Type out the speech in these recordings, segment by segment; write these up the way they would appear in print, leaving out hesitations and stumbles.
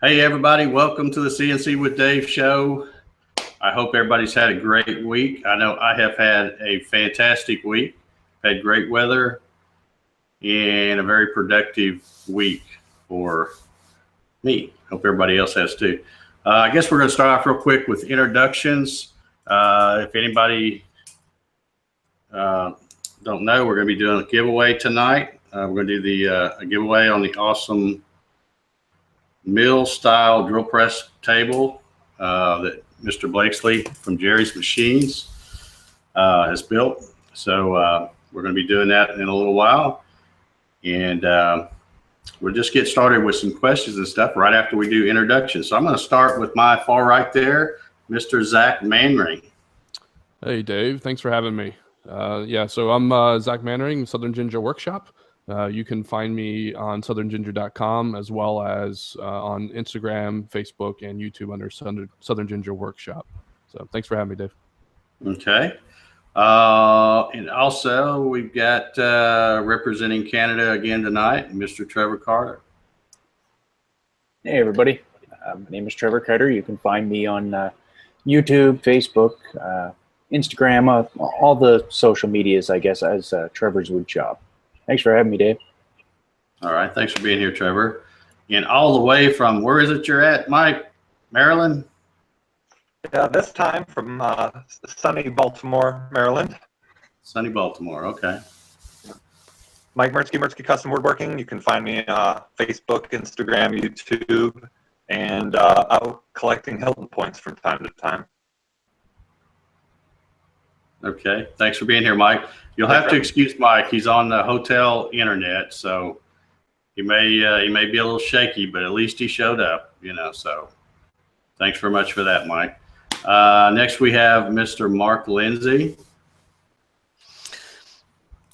Hey, everybody. Welcome to the CNC with Dave show. I hope everybody's had a great week. I know I have had a fantastic week, had great weather, and a very productive week for me. Hope everybody else has too. I guess we're going to start off real quick with introductions. If anybody don't know, we're going to be doing a giveaway tonight. We're going to do the giveaway on the awesome mill style drill press table that Mr. Blakeslee from Jerry's Machines has built. So we're going to be doing that in a little while. And we'll just get started with some questions and stuff right after we do introductions. So I'm going to start with my far right there, Mr. Zach Manring. Hey, Dave. Thanks for having me. So I'm Zach Manring, Southern Ginger Workshop. You can find me on southernginger.com as well as on Instagram, Facebook, and YouTube under Southern Ginger Workshop. So thanks for having me, Dave. Okay. And also we've got representing Canada again tonight, Mr. Trevor Carter. Hey, everybody. My name is Trevor Carter. You can find me on YouTube, Facebook, Instagram, all the social medias, I guess, as Trevor's Woodshop. Thanks for having me, Dave. All right. Thanks for being here, Trevor. And all the way from, where is it you're at, Mike? Maryland? Yeah, this time from sunny Baltimore, Maryland. Sunny Baltimore. Okay. Mike Mertzke Custom Woodworking. You can find me on Facebook, Instagram, YouTube, and out collecting Hilton points from time to time. Okay. Thanks for being here, Mike. You'll have to excuse Mike. He's on the hotel internet, so he may be a little shaky, but at least he showed up, so thanks very much for that, Mike. Next we have Mr. Mark Lindsay.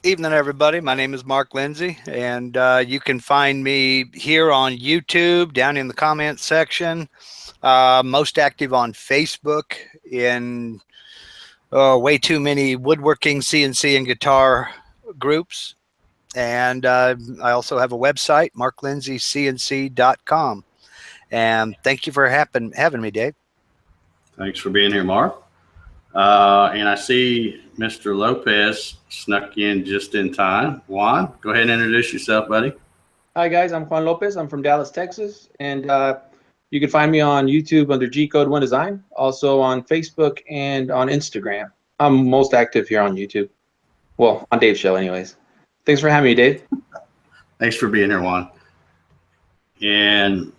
Evening, everybody. My name is Mark Lindsay, and you can find me here on YouTube down in the comments section. Most active on Facebook in way too many woodworking, CNC, and guitar groups. And I also have a website, marklindsaycnc.com. And thank you for having me, Dave. Thanks for being here, Mark. And I see Mr. Lopez snuck in just in time. Juan, go ahead and introduce yourself, buddy. Hi, guys. I'm Juan Lopez. I'm from Dallas, Texas. And you can find me on YouTube under G-Code One Design, also on Facebook and on Instagram. I'm most active here on YouTube. Well, on Dave's show anyways. Thanks for having me, Dave. Thanks for being here, Juan. And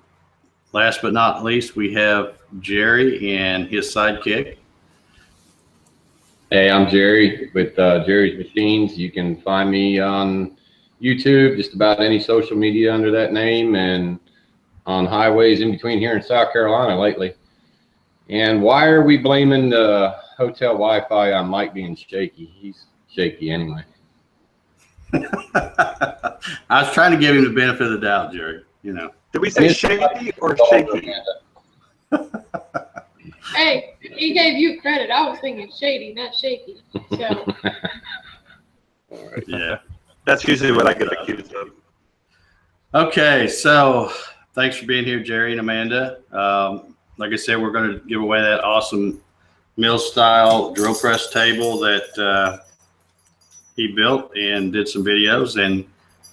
last but not least, we have Jerry and his sidekick. Hey, I'm Jerry with Jerry's Machines. You can find me on YouTube, just about any social media under that name, and on highways in between here in South Carolina lately. And why are we blaming the hotel Wi-Fi on Mike being shaky? He's shaky anyway. I was trying to give him the benefit of the doubt, Jerry. Did we say shaky or shaky? Hey, he gave you credit. I was thinking shady, not shaky. So. All right, yeah. That's usually what I get accused of. Okay, so thanks for being here, Jerry and Amanda. Like I said, we're going to give away that awesome mill-style drill press table that he built and did some videos. And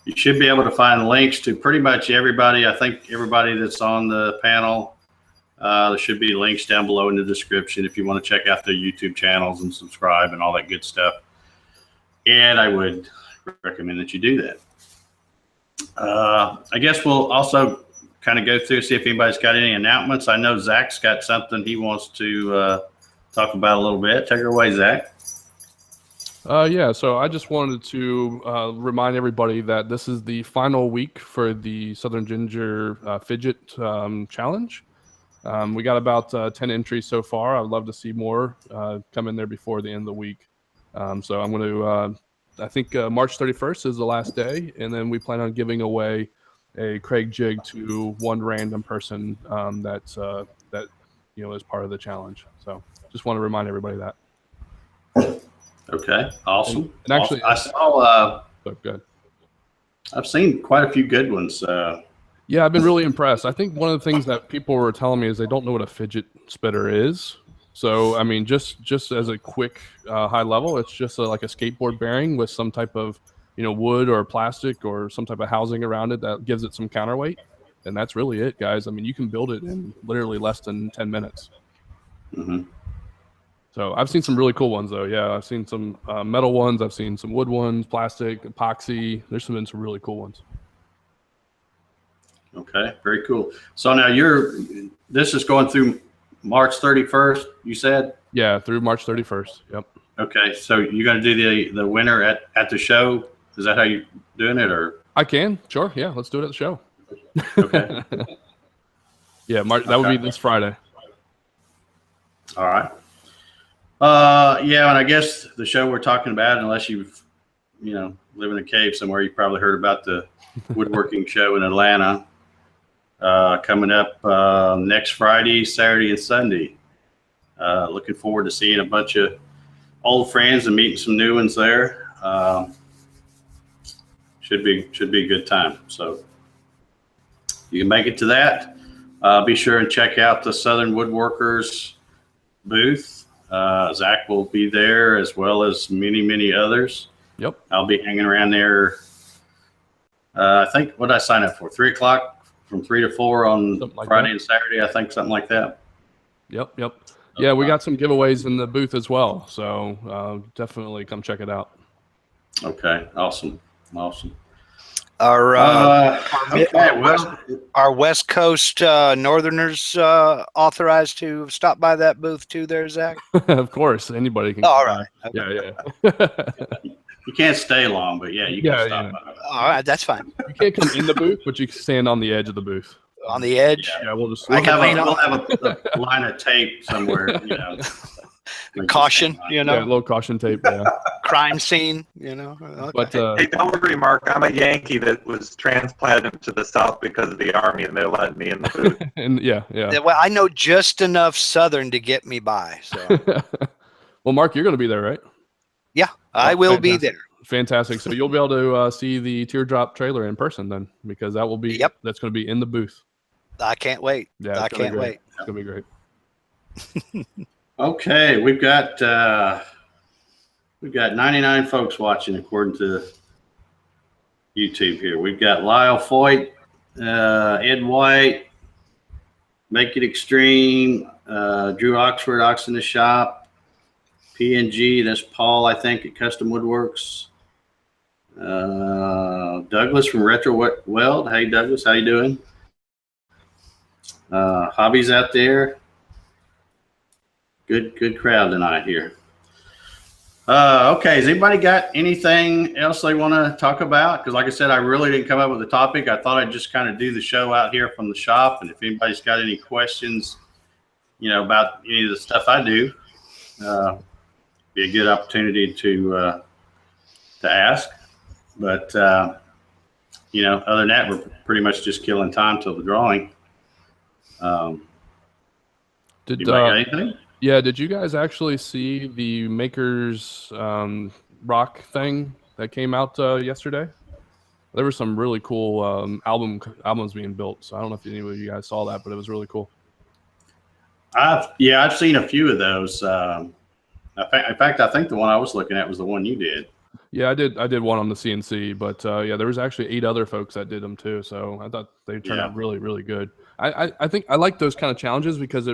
you should be able to find links to pretty much everybody. I think everybody that's on the panel, there should be links down below in the description if you want to check out their YouTube channels and subscribe and all that good stuff. And I would recommend that you do that. I guess we'll also kind of go through, see if anybody's got any announcements. I know Zach's got something he wants to talk about a little bit. Take it away, Zach. So I just wanted to remind everybody that this is the final week for the Southern Ginger Fidget Challenge. We got about 10 entries so far. I'd love to see more come in there before the end of the week. So I'm going to, I think March 31st is the last day, and then we plan on giving away a Craig jig to one random person that is part of the challenge. So just want to remind everybody that. Okay, awesome. And actually, I saw. Go ahead. I've seen quite a few good ones Yeah, I've been really impressed. I think one of the things that people were telling me is they don't know what a fidget spinner is. So, I mean, just as a quick high level, it's just like a skateboard bearing with some type of, wood or plastic or some type of housing around it that gives it some counterweight. And that's really it, guys. I mean, you can build it in literally less than 10 minutes. Mm-hmm. So I've seen some really cool ones, though. Yeah, I've seen some metal ones. I've seen some wood ones, plastic, epoxy. There's been some really cool ones. Okay, very cool. So now this is going through March 31st, you said? Yeah, through March 31st. Yep. Okay, so you're going to do the winner at the show? Is that how you're doing it, or? I can, sure. Yeah, let's do it at the show. Okay. Yeah, that would be this Friday. All right. Yeah, and I guess the show we're talking about, unless you've, live in a cave somewhere, you probably heard about the woodworking show in Atlanta coming up next Friday, Saturday, and Sunday. Looking forward to seeing a bunch of old friends and meeting some new ones there. Should be a good time. So you can make it to that. Be sure and check out the Southern Woodworkers booth. Zach will be there, as well as many others. Yep. I'll be hanging around there. I think, what did I sign up for? 3 o'clock, from 3 to 4 on Friday and Saturday, I think, something like that. Yep. Yeah, we got some giveaways in the booth as well. So definitely come check it out. Okay. Awesome. Our Okay, well, our West Coast Northerners authorized to stop by that booth too there, Zach? Of course, anybody can. All right. Yeah. you can't stay long, but yeah, you can stop by. All right, that's fine. You can't come in the booth, but you can stand on the edge of the booth. On the edge? Yeah, we'll have a line of tape somewhere, Caution, Yeah, a little caution tape, yeah. Crime scene, Okay. But Hey, don't worry, Mark. I'm a Yankee that was transplanted to the South because of the Army, and they let me in the booth. and yeah. Well, I know just enough Southern to get me by. So. Well, Mark, you're going to be there, right? Yeah, I will be there. Fantastic. So you'll be able to see the Teardrop trailer in person then, because that will be. Yep. That's going to be in the booth. I can't wait. Yeah, I can't wait. It's going to be great. Okay, we've got 99 folks watching according to YouTube here. We've got Lyle Foyt, Ed White, Make It Extreme, Drew Oxford, Ox in the Shop, PNG, that's Paul, I think, at Custom Woodworks. Douglas from Retro Weld. Hey, Douglas, how you doing? Hobbies out there. Good crowd tonight here. Okay, has anybody got anything else they want to talk about? Because like I said, I really didn't come up with a topic. I thought I'd just kind of do the show out here from the shop. And if anybody's got any questions, about any of the stuff I do, be a good opportunity to ask. But, other than that, we're pretty much just killing time till the drawing. Did got anything? Yeah, did you guys actually see the Makers Rock thing that came out yesterday? There were some really cool albums being built. So I don't know if any of you guys saw that, but it was really cool. I've seen a few of those. In fact, I think the one I was looking at was the one you did. Yeah, I did one on the CNC, but there was actually 8 other folks that did them too. So I thought they turned out really, really good. I think I like those kind of challenges because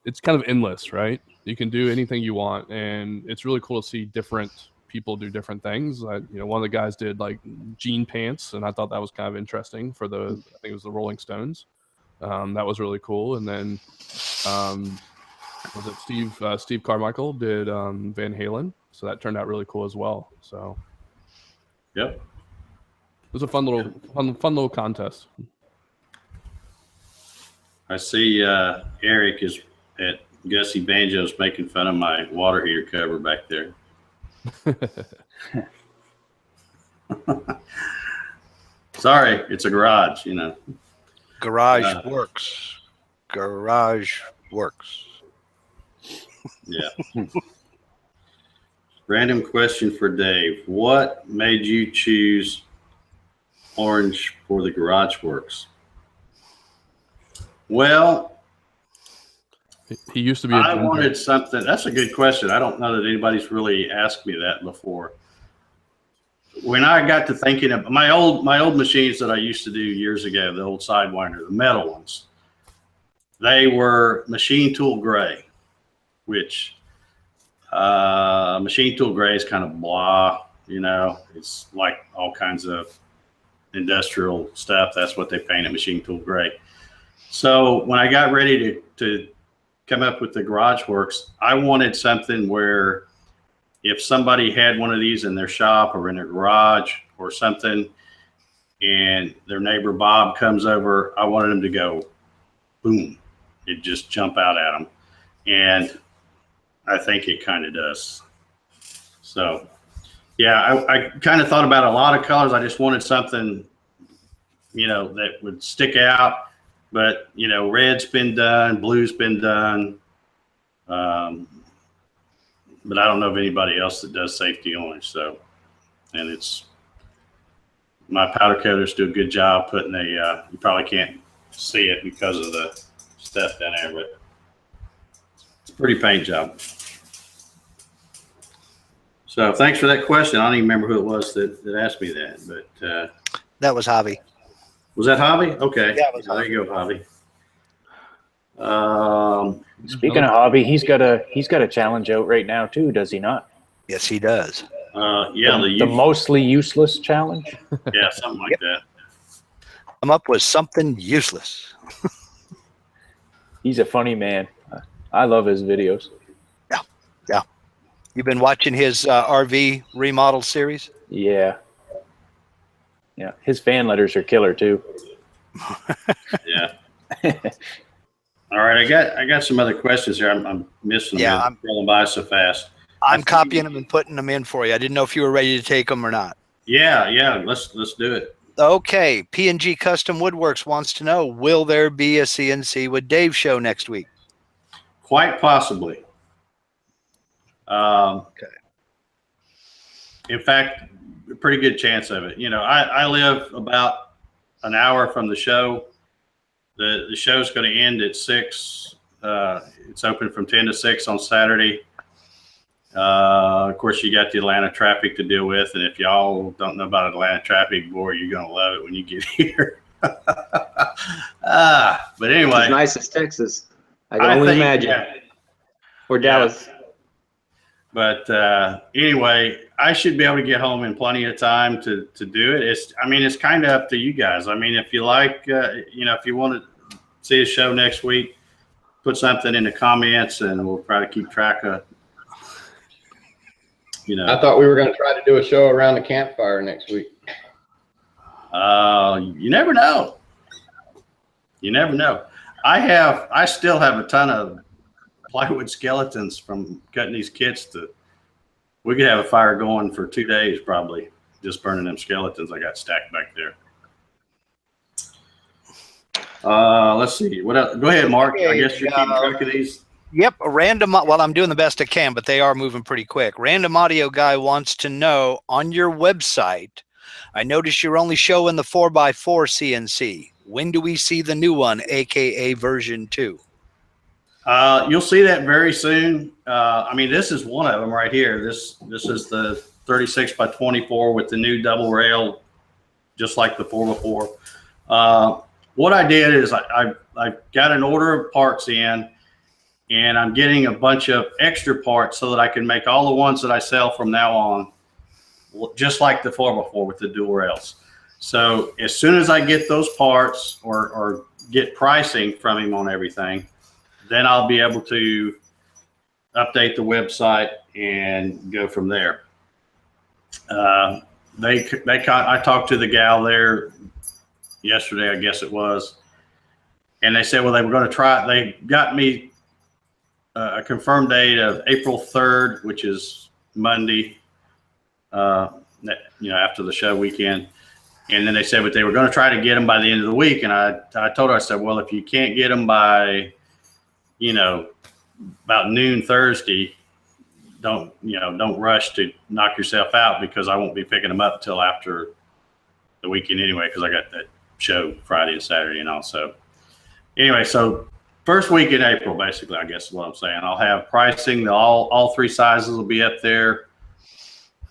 it's kind of endless, right? You can do anything you want, and it's really cool to see different people do different things. One of the guys did like jean pants, and I thought that was kind of interesting for I think it was the Rolling Stones. That was really cool. And then was it Steve Carmichael did Van Halen, so that turned out really cool as well. So yep, it was a fun little contest. I see Eric is at Gussie Banjo's making fun of my water heater cover back there. Sorry, it's a garage, Garage works. Garage works. Yeah. Random question for Dave. What made you choose orange for the garage works? Well, He used to be. I wanted something. That's a good question. I don't know that anybody's really asked me that before. When I got to thinking of my old machines that I used to do years ago, the old Sidewinder, the metal ones, they were machine tool gray, which machine tool gray is kind of blah, you know, it's like all kinds of industrial stuff. That's what they painted machine tool gray. So when I got ready to come up with the Garage Works, I wanted something where if somebody had one of these in their shop or in their garage or something, and their neighbor Bob comes over, I wanted him to go, boom, it just jump out at him. And I think it kind of does. So, yeah, I kind of thought about a lot of colors. I just wanted something, you know, that would stick out. But, you know, red's been done, blue's been done. But I don't know of anybody else that does safety orange. So, and it's, my powder coaters do a good job putting a, you probably can't see it because of the stuff down there, but it's a pretty paint job. So thanks for that question. I don't even remember who it was that asked me that, but That was Javi. was that Hobby? Okay. Yeah, it was there you go, Hobby. Speaking of hobby, he's got a challenge out right now too, does he not? Yes, he does. Yeah, The mostly useless challenge. yeah, something like that. Come up with something useless. He's a funny man. I love his videos. Yeah. You've been watching his RV remodel series? Yeah. Yeah. His fan letters are killer too. Yeah. All right, I got some other questions here. I'm missing them. I'm scrolling by so fast. I'm copying them and putting them in for you. I didn't know if you were ready to take them or not. Yeah. Let's do it. Okay. P&G Custom Woodworks wants to know, will there be a CNC with Dave show next week? Quite possibly. Okay. In fact, a pretty good chance of it. You know, I live about an hour from the show. The show's going to end at 6. It's open from 10 to 6 on Saturday. Of course, you got the Atlanta traffic to deal with, and if y'all don't know about Atlanta traffic, boy, you're going to love it when you get here. But anyway, It's nice as Texas. I can only imagine. Yeah. Or Dallas. But anyway, I should be able to get home in plenty of time to do it. It's kind of up to you guys. I mean, if you like, if you want to see a show next week, put something in the comments and we'll try to keep track of, I thought we were going to try to do a show around the campfire next week. You never know. You never know. I still have a ton of plywood skeletons from cutting these kits. We could have a fire going for 2 days probably, just burning them skeletons I got stacked back there. Let's see what else. Go ahead, Mark. I guess you're keeping track of these. Yep, I'm doing the best I can, but they are moving pretty quick. Random Audio Guy wants to know, on your website, I noticed you're only showing the 4x4 CNC. When do we see the new one, aka version 2? You'll see that very soon. This is one of them right here. This is the 36 by 24 with the new double rail, just like the 4x4. What I did is I got an order of parts in, and I'm getting a bunch of extra parts so that I can make all the ones that I sell from now on, just like the 4x4 with the dual rails. So as soon as I get those parts or get pricing from him on everything, then I'll be able to update the website and go from there. I talked to the gal there yesterday, I guess it was, and they said, well, they were going to try it. They got me a confirmed date of April 3rd, which is Monday, after the show weekend. And then they said, but they were going to try to get them by the end of the week. And I told her, I said, well, if you can't get them by, about noon Thursday, don't rush to knock yourself out, because I won't be picking them up till after the weekend anyway, because I got that show Friday and Saturday and all. So anyway, so first week in April, basically, I guess is what I'm saying. I'll have pricing. All 3 sizes will be up there.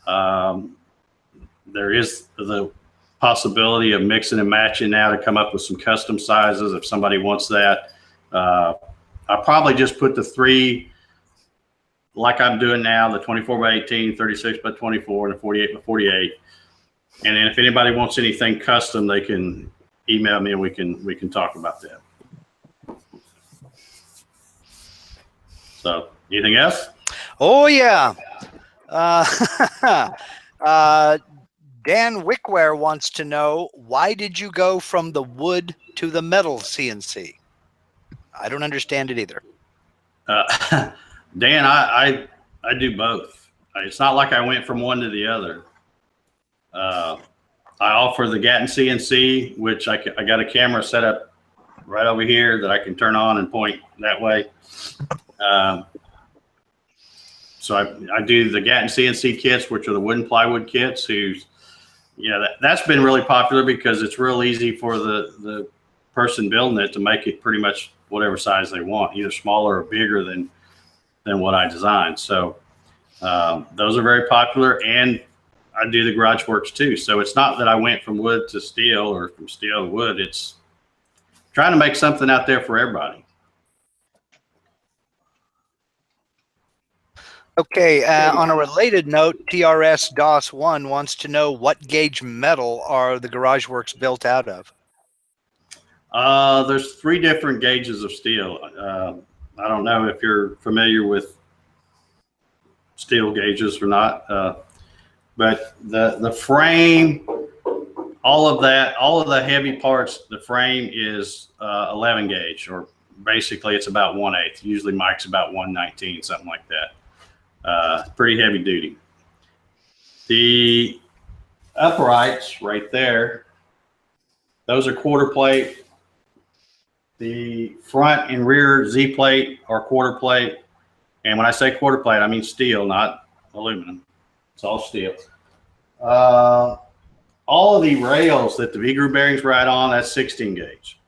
There is the possibility of mixing and matching now to come up with some custom sizes if somebody wants that. I'll probably just put the 3 like I'm doing now, the 24 by 18, 36 by 24, and the 48 by 48. And then if anybody wants anything custom, they can email me and we can talk about that. So anything else? Oh yeah. Dan Wickware wants to know, why did you go from the wood to the metal CNC? I don't understand it either. Dan, I do both. It's not like I went from one to the other. I offer the Gatton CNC, which I got a camera set up right over here that I can turn on and point that way. So I do the Gatton CNC kits, which are the wooden plywood kits. That's been really popular because it's real easy for the person building it to make it pretty much whatever size they want, either smaller or bigger than what I designed. So those are very popular, and I do the garage works too. So it's not that I went from wood to steel or from steel to wood. It's trying to make something out there for everybody. Okay, on a related note, TRS DOS 1 wants to know, what gauge metal are the garage works built out of? There's 3 different gauges of steel. I don't know if you're familiar with steel gauges or not, but the frame, all of the heavy parts, the frame is 11 gauge, or basically it's about 1/8. Usually Mike's about 1/19, something like that. Pretty heavy duty. The uprights right there, those are quarter plate. The front and rear Z plate are quarter plate. And when I say quarter plate, I mean steel, not aluminum. It's all steel. All of the rails that the V-groove bearings ride on, that's 16 gauge.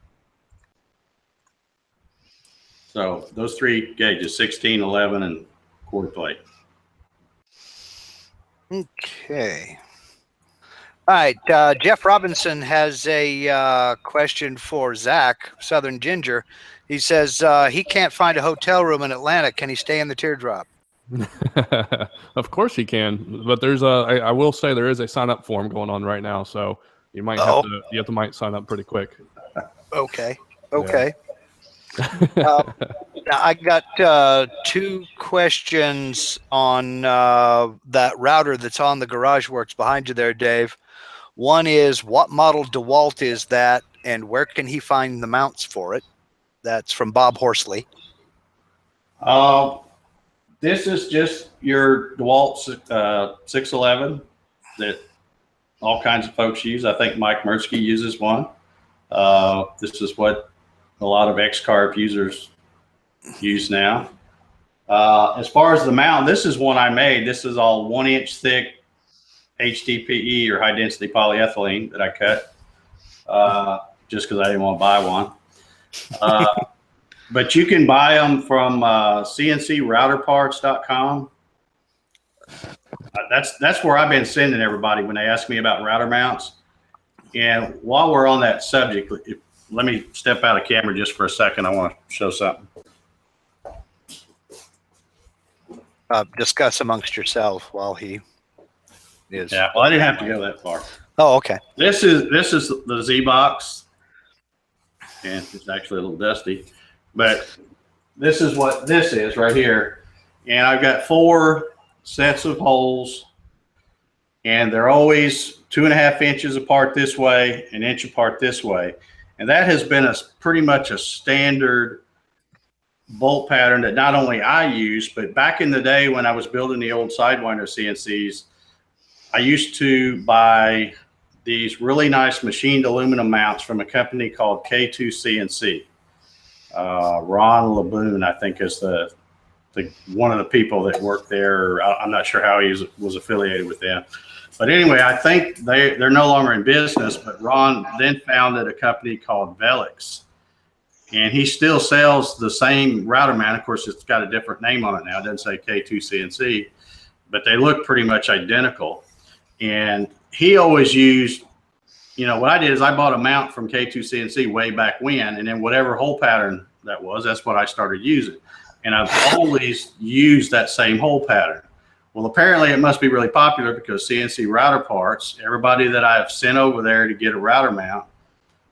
So those 3 gauges, 16, 11, and quarter plate. Okay. All right. Jeff Robinson has a question for Zach, Southern Ginger. He says he can't find a hotel room in Atlanta. Can he stay in the Teardrop? Of course he can, but there's I will say there is a sign up form going on right now, so you might have to might sign up pretty quick. Okay. Now I got 2 questions on that router that's on the Garage Works behind you there, Dave. One is, what model DeWalt is that, and where can he find the mounts for it? That's from Bob Horsley. This is just your DeWalt 611 that all kinds of folks use. I think Mike Mertzke uses one. This is what a lot of X-Carve users use now. As far as the mount, this is one I made. This is all 1-inch thick HDPE, or high density polyethylene, that I cut just because I didn't want to buy one. But you can buy them from CNCrouterparts.com. That's where I've been sending everybody when they ask me about router mounts. And while we're on that subject, let me step out of camera just for a second. I want to show something. Discuss amongst yourself while he is. Yeah, well, I didn't have to go that far. Oh, okay. This is the Z box, and it's actually a little dusty, but this is what this is right here. And I've got 4 sets of holes, and they're always 2.5 inches apart this way, 1 inch apart this way. And that has been pretty much a standard bolt pattern that not only I use, but back in the day when I was building the old Sidewinder CNCs, I used to buy these really nice machined aluminum mounts from a company called K2 CNC. Ron Laboon, I think, is the one of the people that worked there. I'm not sure how he was affiliated with them, But anyway, I think they're no longer in business, but Ron then founded a company called Velix. And he still sells the same router mount. Of course, it's got a different name on it now. It doesn't say K2 CNC, but they look pretty much identical. And he always used, what I did is I bought a mount from K2 CNC way back when, and then whatever hole pattern that was, that's what I started using. And I've always used that same hole pattern. Well, apparently it must be really popular because CNC router parts, everybody that I've sent over there to get a router mount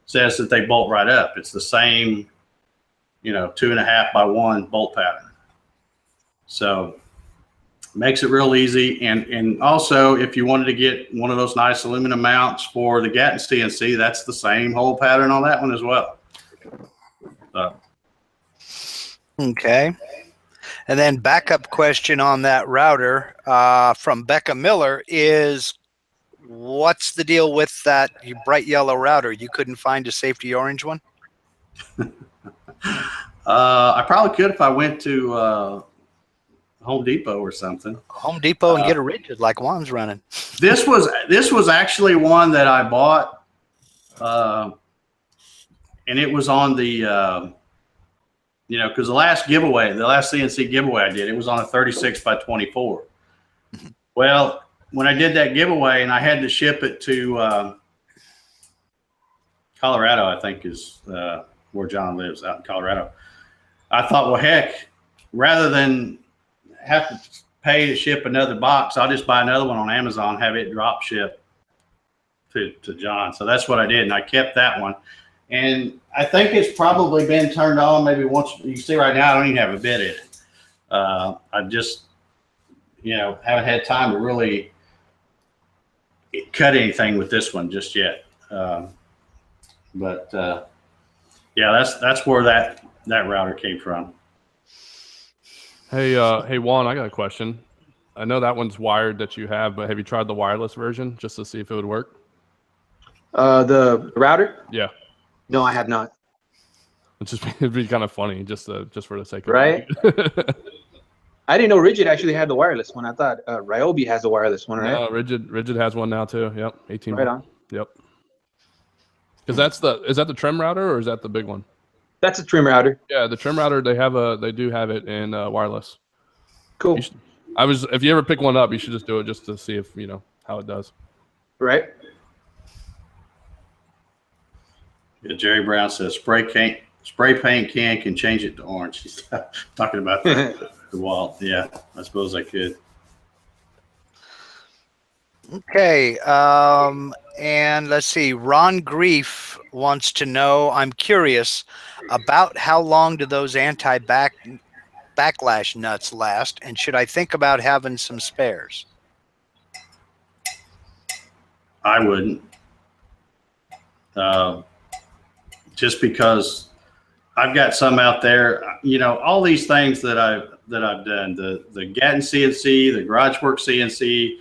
says that they bolt right up. It's the same, 2.5 by 1 bolt pattern. So makes it real easy. And also, if you wanted to get one of those nice aluminum mounts for the Gatton CNC, that's the same hole pattern on that one as well. So. Okay. And then backup question on that router from Becca Miller is, what's the deal with that bright yellow router? You couldn't find a safety orange one? I probably could if I went to Home Depot or something. Home Depot and get a rigid like Juan's running. This was actually one that I bought, and it was on the because the last CNC giveaway I did, it was on a 36 by 24. Well, when I did that giveaway and I had to ship it to Colorado, I think is where John lives, out in Colorado. I thought, well, heck, rather than have to pay to ship another box, I'll just buy another one on Amazon, have it drop ship to John. So that's what I did, and I kept that one. And I think it's probably been turned on maybe once. You see right now, I don't even have a bit in it. I just, haven't had time to really cut anything with this one just yet. Yeah, that's where that router came from. Hey, Juan, I got a question. I know that one's wired that you have, but have you tried the wireless version just to see if it would work? The router? Yeah. No, I have not. It'd be kind of funny just for the sake of right. I didn't know Rigid actually had the wireless one. I thought Ryobi has the wireless one, right? No, Rigid has one now too. Yep, 18. Right on. Yep. Because is that the trim router or is that the big one? That's a trim router. Yeah, the trim router they do have it in wireless. Cool. If you ever pick one up, you should just do it just to see if how it does. Right. Yeah, Jerry Brown says spray paint can change it to orange. He's talking about the wall. Yeah, I suppose I could. Okay. And let's see. Ron Grief wants to know, I'm curious about how long do those backlash nuts last, and should I think about having some spares? I wouldn't. Just because I've got some out there, all these things that I've done, the Gatton CNC, the GarageWorks CNC,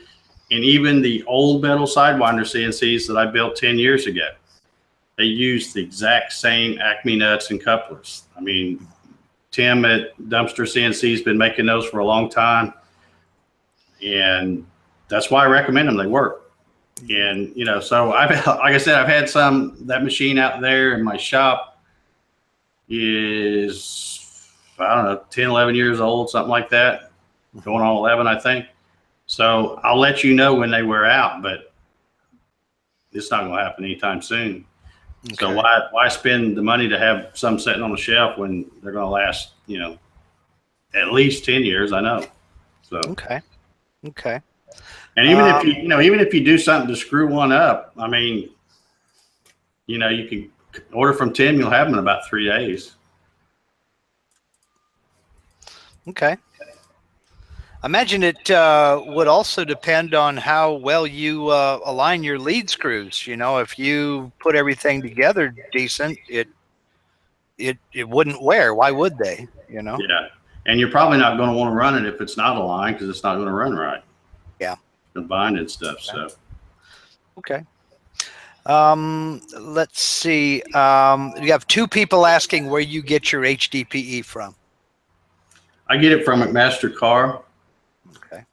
and even the old metal Sidewinder CNCs that I built 10 years ago. They use the exact same Acme nuts and couplers. I mean, Tim at Dumpster CNC has been making those for a long time, and that's why I recommend them. They work. And, so like I said, I've had that machine out there in my shop is, I don't know, 10, 11 years old, something like that, going on 11, I think. So I'll let you know when they wear out, but it's not going to happen anytime soon. Okay. So why spend the money to have some sitting on the shelf when they're going to last, at least 10 years, I know. So, okay. And even if you do something to screw one up, I mean, you can order from Tim, you'll have them in about 3 days. Okay. I imagine it would also depend on how well you align your lead screws. If you put everything together decent, it wouldn't wear. Why would they? Yeah. And you're probably not going to want to run it if it's not aligned because it's not going to run right. Yeah. Combined and stuff. So. Okay. Let's see. You have 2 people asking where you get your HDPE from. I get it from McMaster Car. Okay.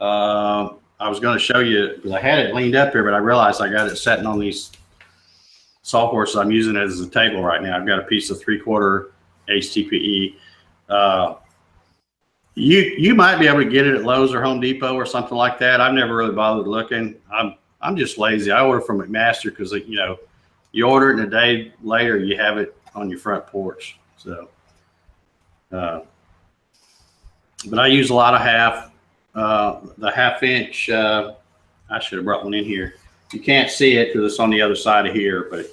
I was going to show you because I had it leaned up here, but I realized I got it sitting on these sawhorses. I'm using it as a table right now. I've got a piece of 3/4 HDPE. You might be able to get it at Lowe's or Home Depot or something like that. I've never really bothered looking. I'm just lazy. I order from McMaster because you order it and a day later you have it on your front porch. So, but I use a lot of half. The 1/2 inch. I should have brought one in here. You can't see it because it's on the other side of here, but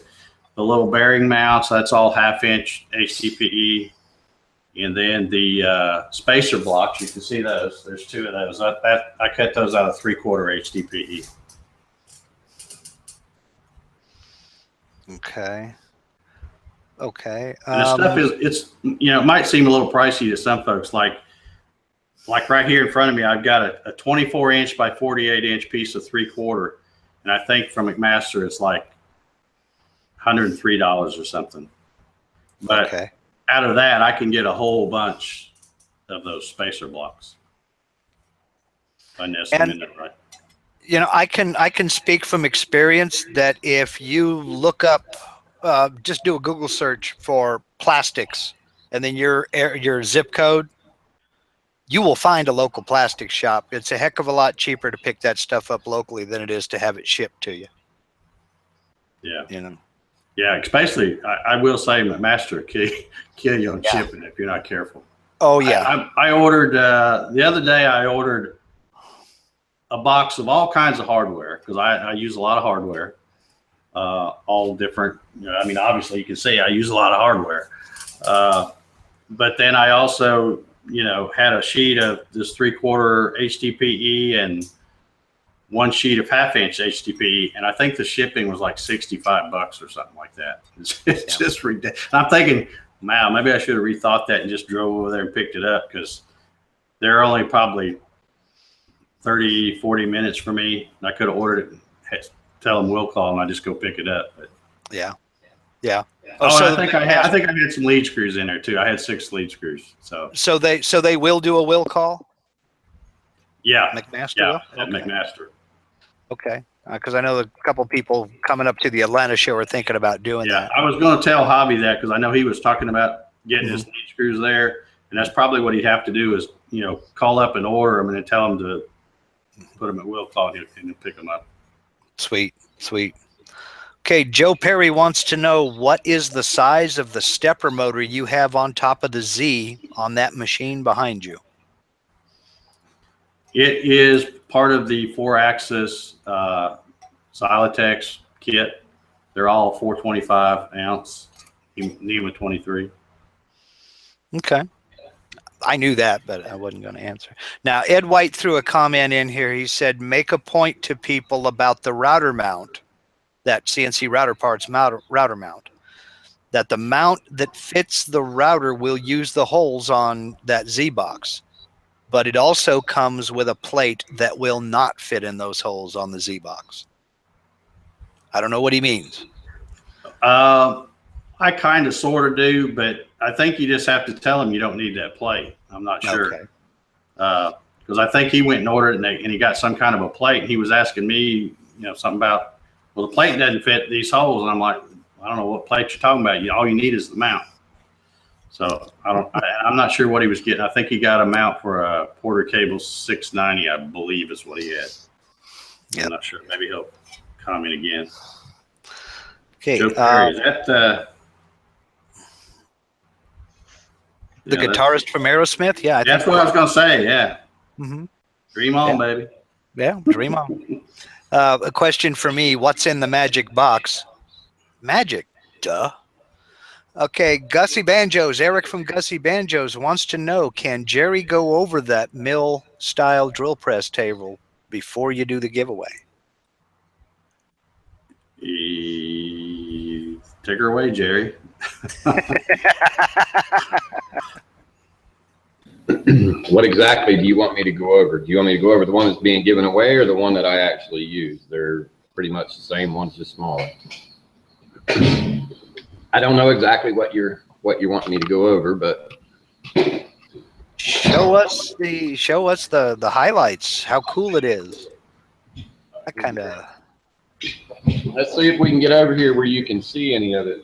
the little bearing mounts, that's all 1/2 inch HDPE. And then the spacer blocks, you can see those. There's 2 of those. I cut those out of 3/4 HDPE. Okay. Okay. And the stuff it's it might seem a little pricey to some folks. Like right here in front of me, I've got a 24 inch by 48 inch piece of 3/4, and I think from McMaster it's like $103 or something. But okay. Out of that, I can get a whole bunch of those spacer blocks. If I nest them in there right. I can speak from experience that if you look up, just do a Google search for plastics, and then your zip code, you will find a local plastic shop. It's a heck of a lot cheaper to pick that stuff up locally than it is to have it shipped to you. Yeah. Yeah, especially I will say McMaster kill you on shipping if you're not careful. Oh yeah. I ordered the other day. I ordered a box of all kinds of hardware because I use a lot of hardware, all different. Obviously you can see I use a lot of hardware, but then I also had a sheet of this 3/4 HDPE and 1 sheet of 1/2 inch HDPE, and I think the shipping was like $65 or something like that. It's just ridiculous. I'm thinking, wow, maybe I should have rethought that and just drove over there and picked it up because they're only probably 30, 40 minutes for me. I could have ordered it and tell them we'll call and I just go pick it up. But yeah. I think I had some lead screws in there too. I had 6 lead screws. So they will do a will call. Yeah, McMaster. Yeah, okay. McMaster. Okay, because I know a couple people coming up to the Atlanta show are thinking about doing that. I was going to tell Hobby that because I know he was talking about getting his lead screws there, and that's probably what he'd have to do is call up and order them and then tell them to put them at will call and he'll pick them up. Sweet. Okay, Joe Perry wants to know what is the size of the stepper motor you have on top of the Z on that machine behind you? It is part of the 4-axis Silatex kit. They're all 425 ounce, NEMA 23. Okay. I knew that, but I wasn't going to answer. Now, Ed White threw a comment in here. He said, make a point to people about the router mount, that CNC router parts router mount, that the mount that fits the router will use the holes on that Z box. But it also comes with a plate that will not fit in those holes on the Z box. I don't know what he means. I kind of sort of do, but I think you just have to tell him you don't need that plate. I'm not sure. Okay. Because I think he went and ordered it and he got some kind of a plate. And he was asking me, something about, well, the plate doesn't fit these holes. And I'm like, I don't know what plate you're talking about. All you need is the mount. So I'm not sure what he was getting. I think he got a mount for a Porter Cable 690, I believe is what he had. Yep. I'm not sure. Maybe he'll comment again. Okay. Joe Perry, is that the guitarist from Aerosmith? Yeah. That's what I was going to say. Yeah. Mm-hmm. Dream on, baby. Yeah. Dream on. A question for me. What's in the magic box? Magic. Duh. Okay, Gussie Banjos, Eric from Gussie Banjos wants to know, can Jerry go over that mill-style drill press table before you do the giveaway? Take her away, Jerry. What exactly do you want me to go over? Do you want me to go over the one that's being given away or the one that I actually use? They're pretty much the same, one's just smaller. I don't know exactly what you're wanting me to go over, but show us the highlights, how cool it is. I kind of. Let's see if we can get over here where you can see any of it.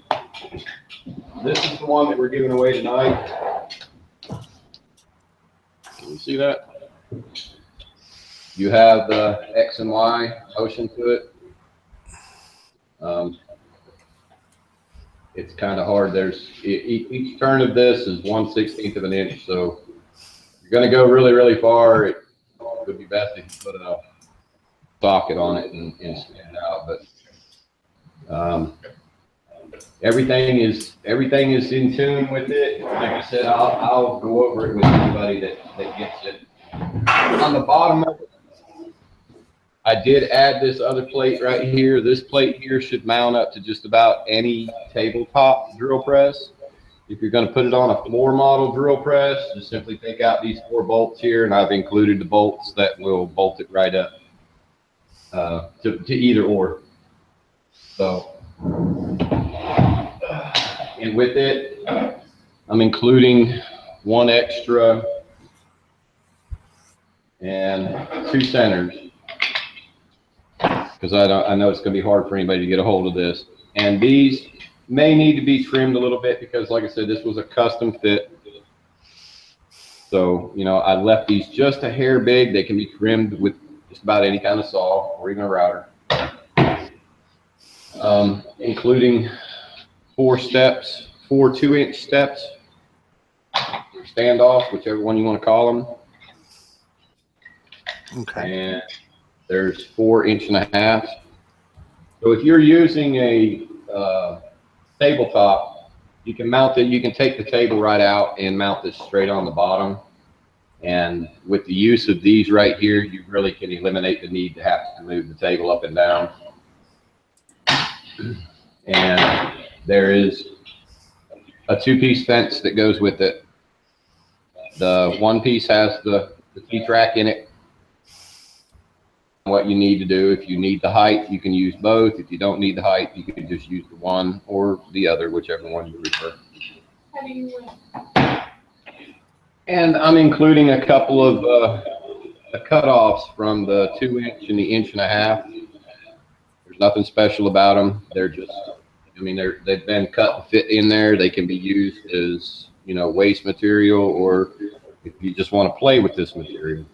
This is the one that we're giving away tonight. Can you see that? You have the X and Y motion to it. It's kind of hard. There's each turn of this is 1/16 of an inch. So you're going to go really, really far. It would be best if you put a socket on it and stand out. But everything is in tune with it. Like I said, I'll go over it with anybody that gets it. On the bottom of it, I did add this other plate right here. This plate here should mount up to just about any tabletop drill press. If you're going to put it on a floor model drill press, just simply take out these 4 bolts here, and I've included the bolts that will bolt it right up to either or. So, and with it, I'm including 1 extra and 2 centers, because I know it's going to be hard for anybody to get a hold of this. And these may need to be trimmed a little bit because, like I said, this was a custom fit. So, you know, I left these just a hair big. They can be trimmed with just about any kind of saw or even a router. Including 4 steps, 4 2-inch steps, standoffs, whichever one you want to call them. Okay. And there's 4 1/2 inch. So if you're using a tabletop, you can mount it. You can take the table right out and mount this straight on the bottom. And with the use of these right here, you really can eliminate the need to have to move the table up and down. And there is a 2-piece fence that goes with it. The 1 piece has the T-track in it. What you need to do, if you need the height, you can use both. If you don't need the height, you can just use the one or the other, whichever one you prefer. And I'm including a couple of cutoffs from the 2-inch and the 1.5 inch. There's nothing special about them. They're just, I mean, they've been cut and fit in there. They can be used as, you know, waste material, or if you just want to play with this material.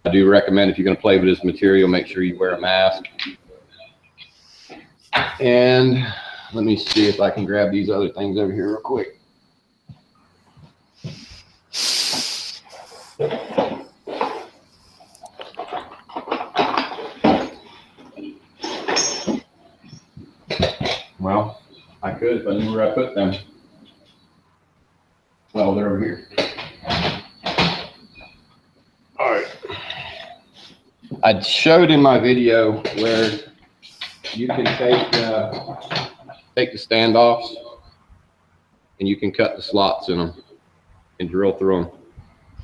I do recommend, if you're going to play with this material, make sure you wear a mask. And let me see if I can grab these other things over here real quick. Well, I could if I knew where I put them. Well, they're over here. All right. I showed in my video where you can take the standoffs and you can cut the slots in them and drill through them.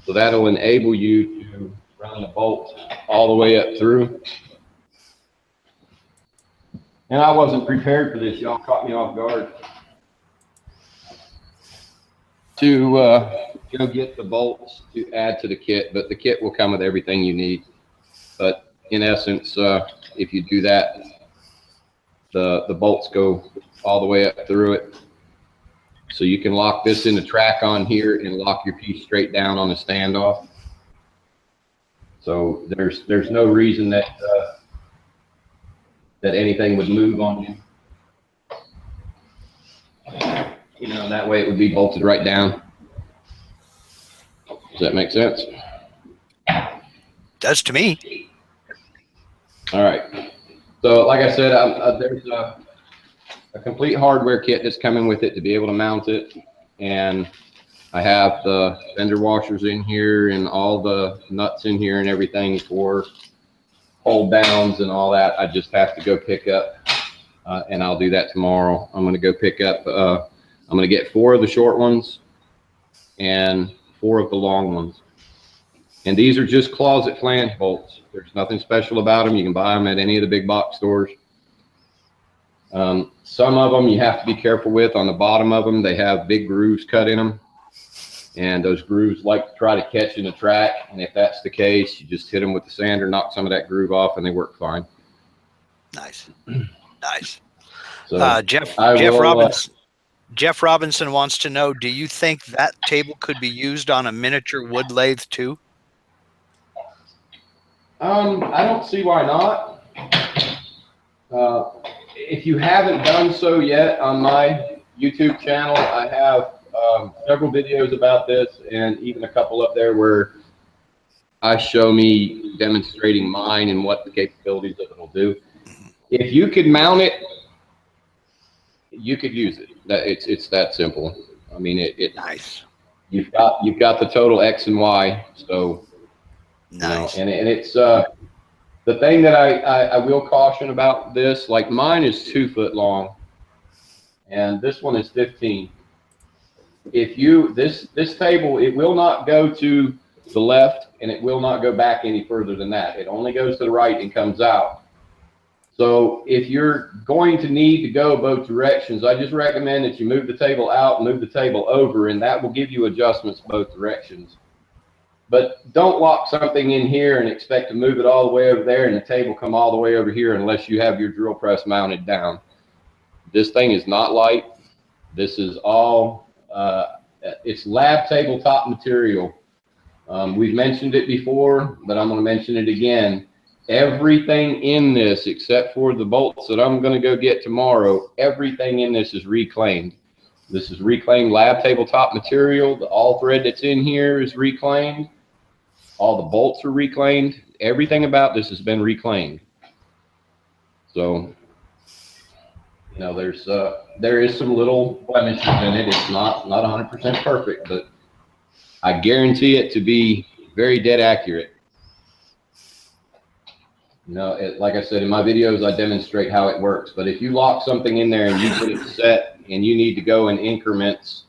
So that'll enable you to run the bolt all the way up through. And I wasn't prepared for this. Y'all caught me off guard. To go get the bolts to add to the kit, but the kit will come with everything you need. But in essence, if you do that, the bolts go all the way up through it. So you can lock this in the track on here and lock your piece straight down on the standoff. So there's no reason that that anything would move on you. You know, that way it would be bolted right down. Does that make sense? Does to me. All right. So like I said, there's a complete hardware kit that's coming with it to be able to mount it. And I have the fender washers in here and all the nuts in here and everything for hold downs and all that. I just have to go pick up, and I'll do that tomorrow. I'm going to go pick up, I'm going to get 4 of the short ones and 4 of the long ones. And these are just closet flange bolts. There's nothing special about them. You can buy them at any of the big box stores. Some of them you have to be careful with. On the bottom of them, they have big grooves cut in them. And those grooves like to try to catch in the track. And if that's the case, you just hit them with the sander, knock some of that groove off, and they work fine. Nice. Nice. So Jeff Robinson wants to know, do you think that table could be used on a miniature wood lathe too? I don't see why not. If you haven't done so yet on my YouTube channel, I have several videos about this, and even a couple up there where I show me demonstrating mine and what the capabilities of it will do. If you could mount it, you could use it. It's that simple. I mean, nice. You've got the total X and Y, so nice. You know, and it's the thing that I will caution about this. Like mine is 2 foot long, and this one is 15. If you this table, it will not go to the left, and it will not go back any further than that. It only goes to the right and comes out. So if you're going to need to go both directions, I just recommend that you move the table out, move the table over, and that will give you adjustments both directions. But don't lock something in here and expect to move it all the way over there and the table come all the way over here unless you have your drill press mounted down. This thing is not light. This is all, it's lab tabletop material. We've mentioned it before, but I'm going to mention it again. Everything in this, except for the bolts that I'm going to go get tomorrow, everything in this is reclaimed. This is reclaimed lab tabletop material. The all thread that's in here is reclaimed. All the bolts are reclaimed. Everything about this has been reclaimed. So, you know, there is some little blemishes in it. It's not 100% perfect, but I guarantee it to be very dead accurate. You know, like I said, in my videos, I demonstrate how it works. But if you lock something in there and you put it set and you need to go in increments,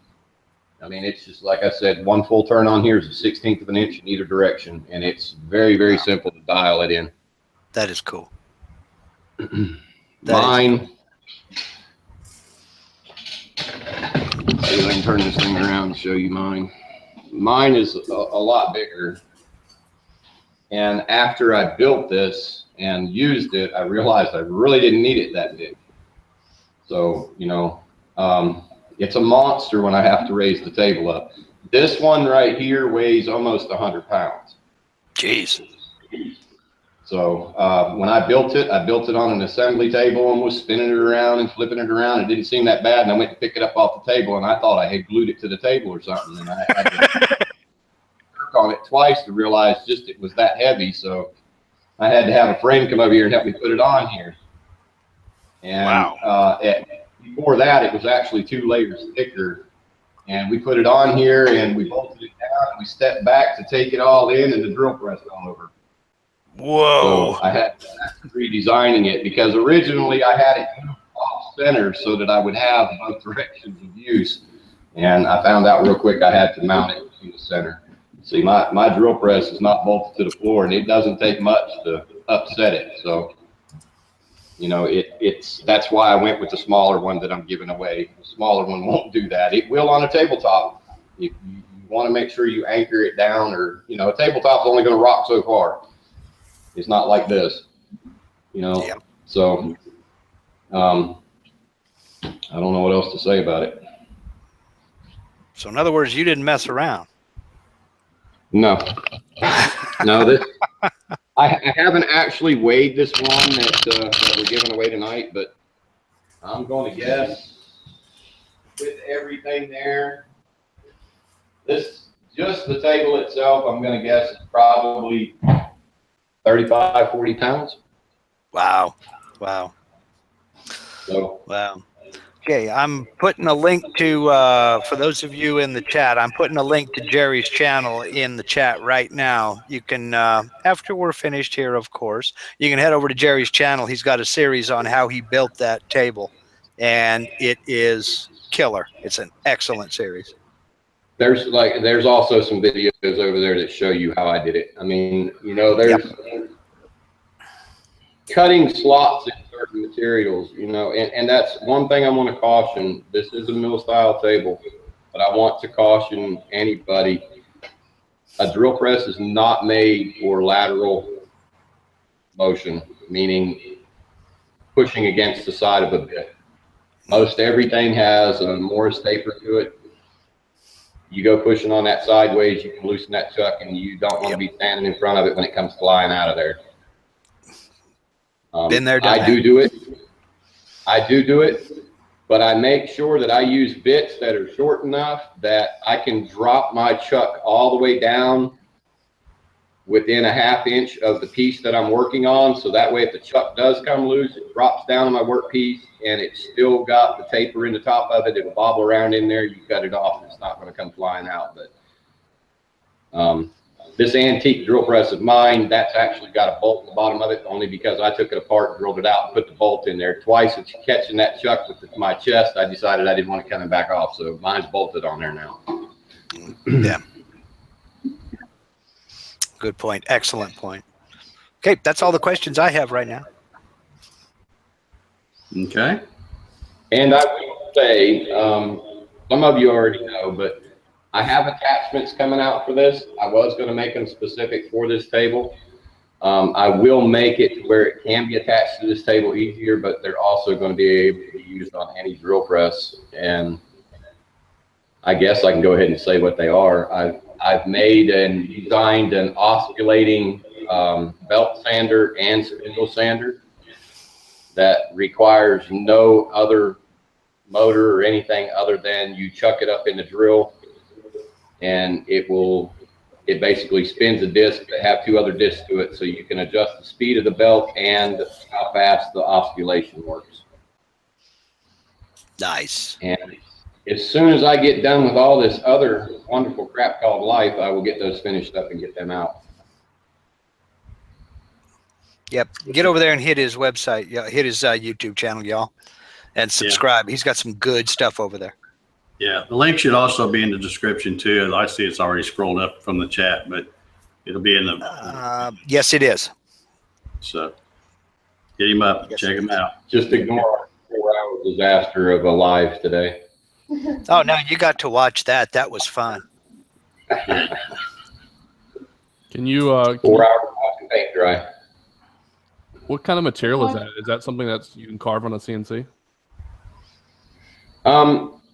I mean, it's just like I said, one full turn on here is a 1/16 of an inch in either direction. And it's very, very simple to dial it in. That is cool. Mine, see if I can turn this thing around and show you mine. Mine is a lot bigger. And after I built this and used it, I realized I really didn't need it that big. So, you know, it's a monster when I have to raise the table up. This one right here weighs almost 100 pounds. Jeez. So when I built it on an assembly table and was spinning it around and flipping it around. It didn't seem that bad, and I went to pick it up off the table, and I thought I had glued it to the table or something, and I had to work on it twice to realize just it was that heavy. So I had to have a friend come over here and help me put it on here. And wow. Before that, it was actually 2 layers thicker. And we put it on here and we bolted it down and we stepped back to take it all in, and the drill press fell over. Whoa. So I had redesigning it because originally I had it off center so that I would have both directions of use. And I found out real quick I had to mount it in the center. See, my drill press is not bolted to the floor, and it doesn't take much to upset it. So, you know, that's why I went with the smaller one that I'm giving away. The smaller one won't do that. It will on a tabletop. If you want to make sure you anchor it down, or, you know, a tabletop's only going to rock so far. It's not like this, you know. Yeah. So, I don't know what else to say about it. So in other words, you didn't mess around. No, no. This I haven't actually weighed this one that we're giving away tonight, but I'm going to guess with everything there, just the table itself, I'm going to guess it's probably 35, 40 pounds. Wow. Wow. So, wow. Okay, I'm putting a link to, for those of you in the chat, I'm putting a link to Jerry's channel in the chat right now. You can, after we're finished here, of course, you can head over to Jerry's channel. He's got a series on how he built that table, and it is killer. It's an excellent series. There's also some videos over there that show you how I did it. I mean, you know, there's cutting slots in certain materials, you know, and that's one thing I want to caution. This is a mill style table. but I want to caution anybody, a drill press is not made for lateral motion, meaning pushing against the side of a bit. Most everything has a Morse taper to it. You go pushing on that sideways, you can loosen that chuck, and you don't want to be standing in front of it when it comes flying out of there. Been there, done I do it. I do it, but I make sure that I use bits that are short enough that I can drop my chuck all the way down within a ½ inch of the piece that I'm working on. So that way, if the chuck does come loose, it drops down on my work piece and it's still got the taper in the top of it. It'll bobble around in there. You cut it off and it's not going to come flying out. But this antique drill press of mine, that's actually got a bolt in the bottom of it, only because I took it apart, drilled it out, and put the bolt in there. Twice it's catching that chuck with my chest, I decided I didn't want to cut it back off. So mine's bolted on there now. Yeah. Good point. Excellent point. Okay, that's all the questions I have right now. Okay. And I will say, some of you already know, but I have attachments coming out for this. I was going to make them specific for this table. I will make it to where it can be attached to this table easier, but they're also going to be able to be used on any drill press. And I guess I can go ahead and say what they are. I've made and designed an osculating belt sander and spindle sander that requires no other motor or anything other than you chuck it up in the drill, and it basically spins a disc that have 2 other discs to it, so you can adjust the speed of the belt and how fast the oscillation works. Nice. And as soon as I get done with all this other wonderful crap called life, I will get those finished up and get them out. Yep. Get over there and hit his website. Yeah, hit his YouTube channel, y'all, and subscribe. Yeah. He's got some good stuff over there. Yeah. The link should also be in the description too. I see it's already scrolled up from the chat, but it'll be in the. Yes, it is. So get him up. Yes, check him out. Just ignore our 4-hour disaster of a live today. Oh, no, you got to watch that. That was fun. Can you 4 hours watching paint dry. What kind of material is that? Is that something that you can carve on a CNC?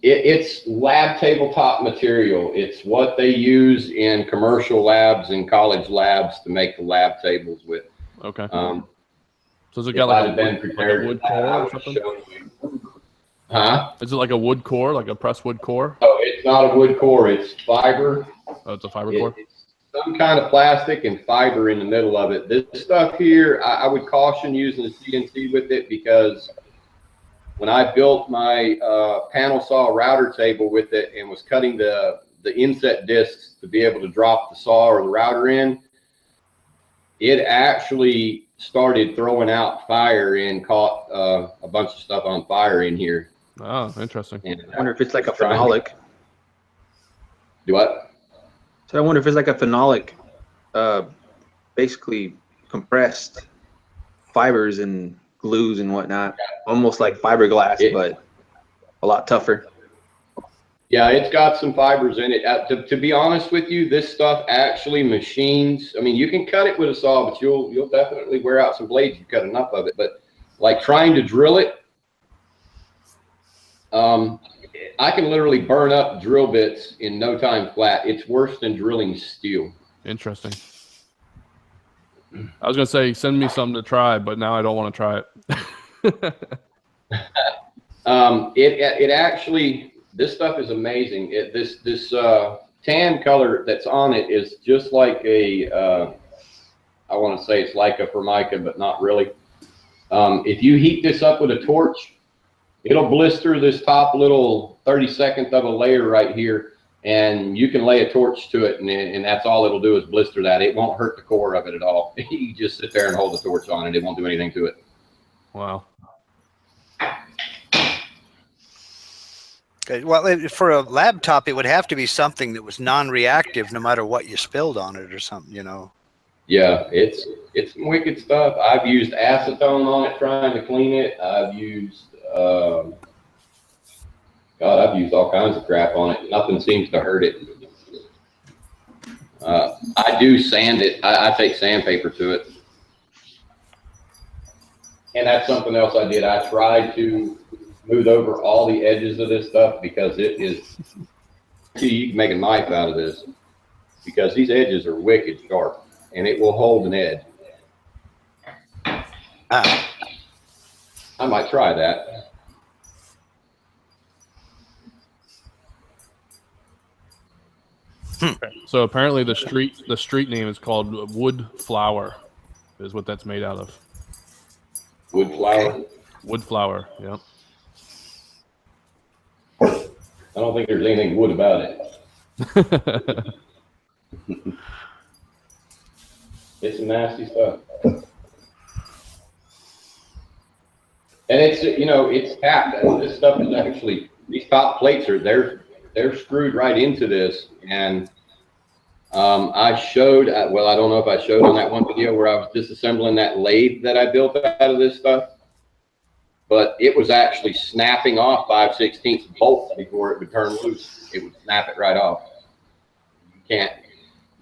It's lab tabletop material. It's what they use in commercial labs and college labs to make the lab tables with. Okay. So has it got like a wood core or something? Huh? Is it like a wood core, like a pressed wood core? Oh, it's not a wood core. It's fiber. Oh, it's a fiber core? It's some kind of plastic and fiber in the middle of it. This stuff here, I would caution using a CNC with it, because when I built my panel saw router table with it and was cutting the inset discs to be able to drop the saw or the router in, it actually started throwing out fire and caught a bunch of stuff on fire in here. Oh, interesting. And I wonder if it's like a phenolic. Do what? So I wonder if it's like a phenolic, basically compressed fibers and glues and whatnot, almost like fiberglass, but a lot tougher. Yeah, it's got some fibers in it. To be honest with you, this stuff actually machines. I mean, you can cut it with a saw, but you'll definitely wear out some blades. You cut enough of it. But like trying to drill it, I can literally burn up drill bits in no time flat. It's worse than drilling steel. Interesting. I was gonna say send me something to try, but now I don't want to try it. It actually. This stuff is amazing. This tan color that's on it is just like a, I want to say it's like a Formica, but not really. If you heat this up with a torch, it'll blister this top little 32nd of a layer right here, and you can lay a torch to it, and that's all it'll do is blister that. It won't hurt the core of it at all. You just sit there and hold the torch on it. It won't do anything to it. Wow. Okay. Well, for a laptop, it would have to be something that was non-reactive, no matter what you spilled on it or something, you know. Yeah, it's some wicked stuff. I've used acetone on it trying to clean it. I've used God, I've used all kinds of crap on it. Nothing seems to hurt it. I do sand it. I take sandpaper to it. And that's something else I did. I tried to smooth over all the edges of this stuff because it is, you can make a knife out of this because these edges are wicked sharp and it will hold an edge. I might try that. So apparently the street name is called Wood Flower, is what that's made out of. Wood flower? Wood flower, yep. I don't think there's anything wood about it. It's some nasty stuff. And it's, you know, it's tapped. This stuff is actually, these top plates are, they're screwed right into this. And I showed, well, I don't know if I showed on that one video where I was disassembling that lathe that I built out of this stuff, but it was actually snapping off 5/16 bolts before it would turn loose. It would snap it right off. You can't,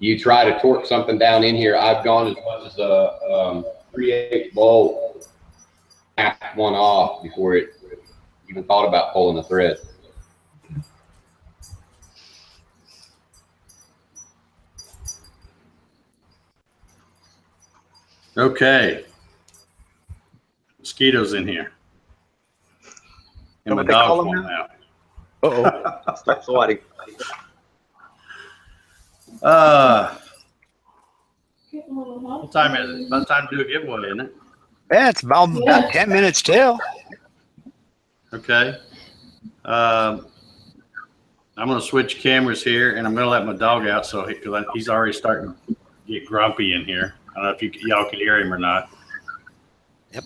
you try to torque something down in here. I've gone as much as a 3/8 bolt, snapped one off before it even thought about pulling the thread. Okay. Mosquitoes in here. And my What they call dog's them one out. Uh-oh. Start swatting. What time is it? About time to do a giveaway, isn't it? Yeah, it's about 10 minutes till. Okay. I'm going to switch cameras here, and I'm going to let my dog out so because he's already starting to get grumpy in here. I don't know if y'all can hear him or not. Yep.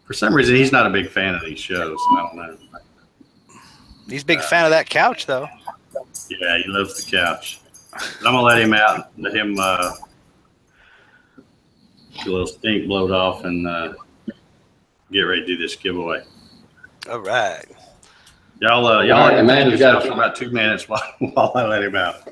For some reason, he's not a big fan of these shows. I don't know. He's a big fan of that couch, though. Yeah, he loves the couch. But I'm going to let him out, let him get a little stink blowed off and get ready to do this giveaway. All right. Y'all Amanda's got for about 2 minutes while I let him out.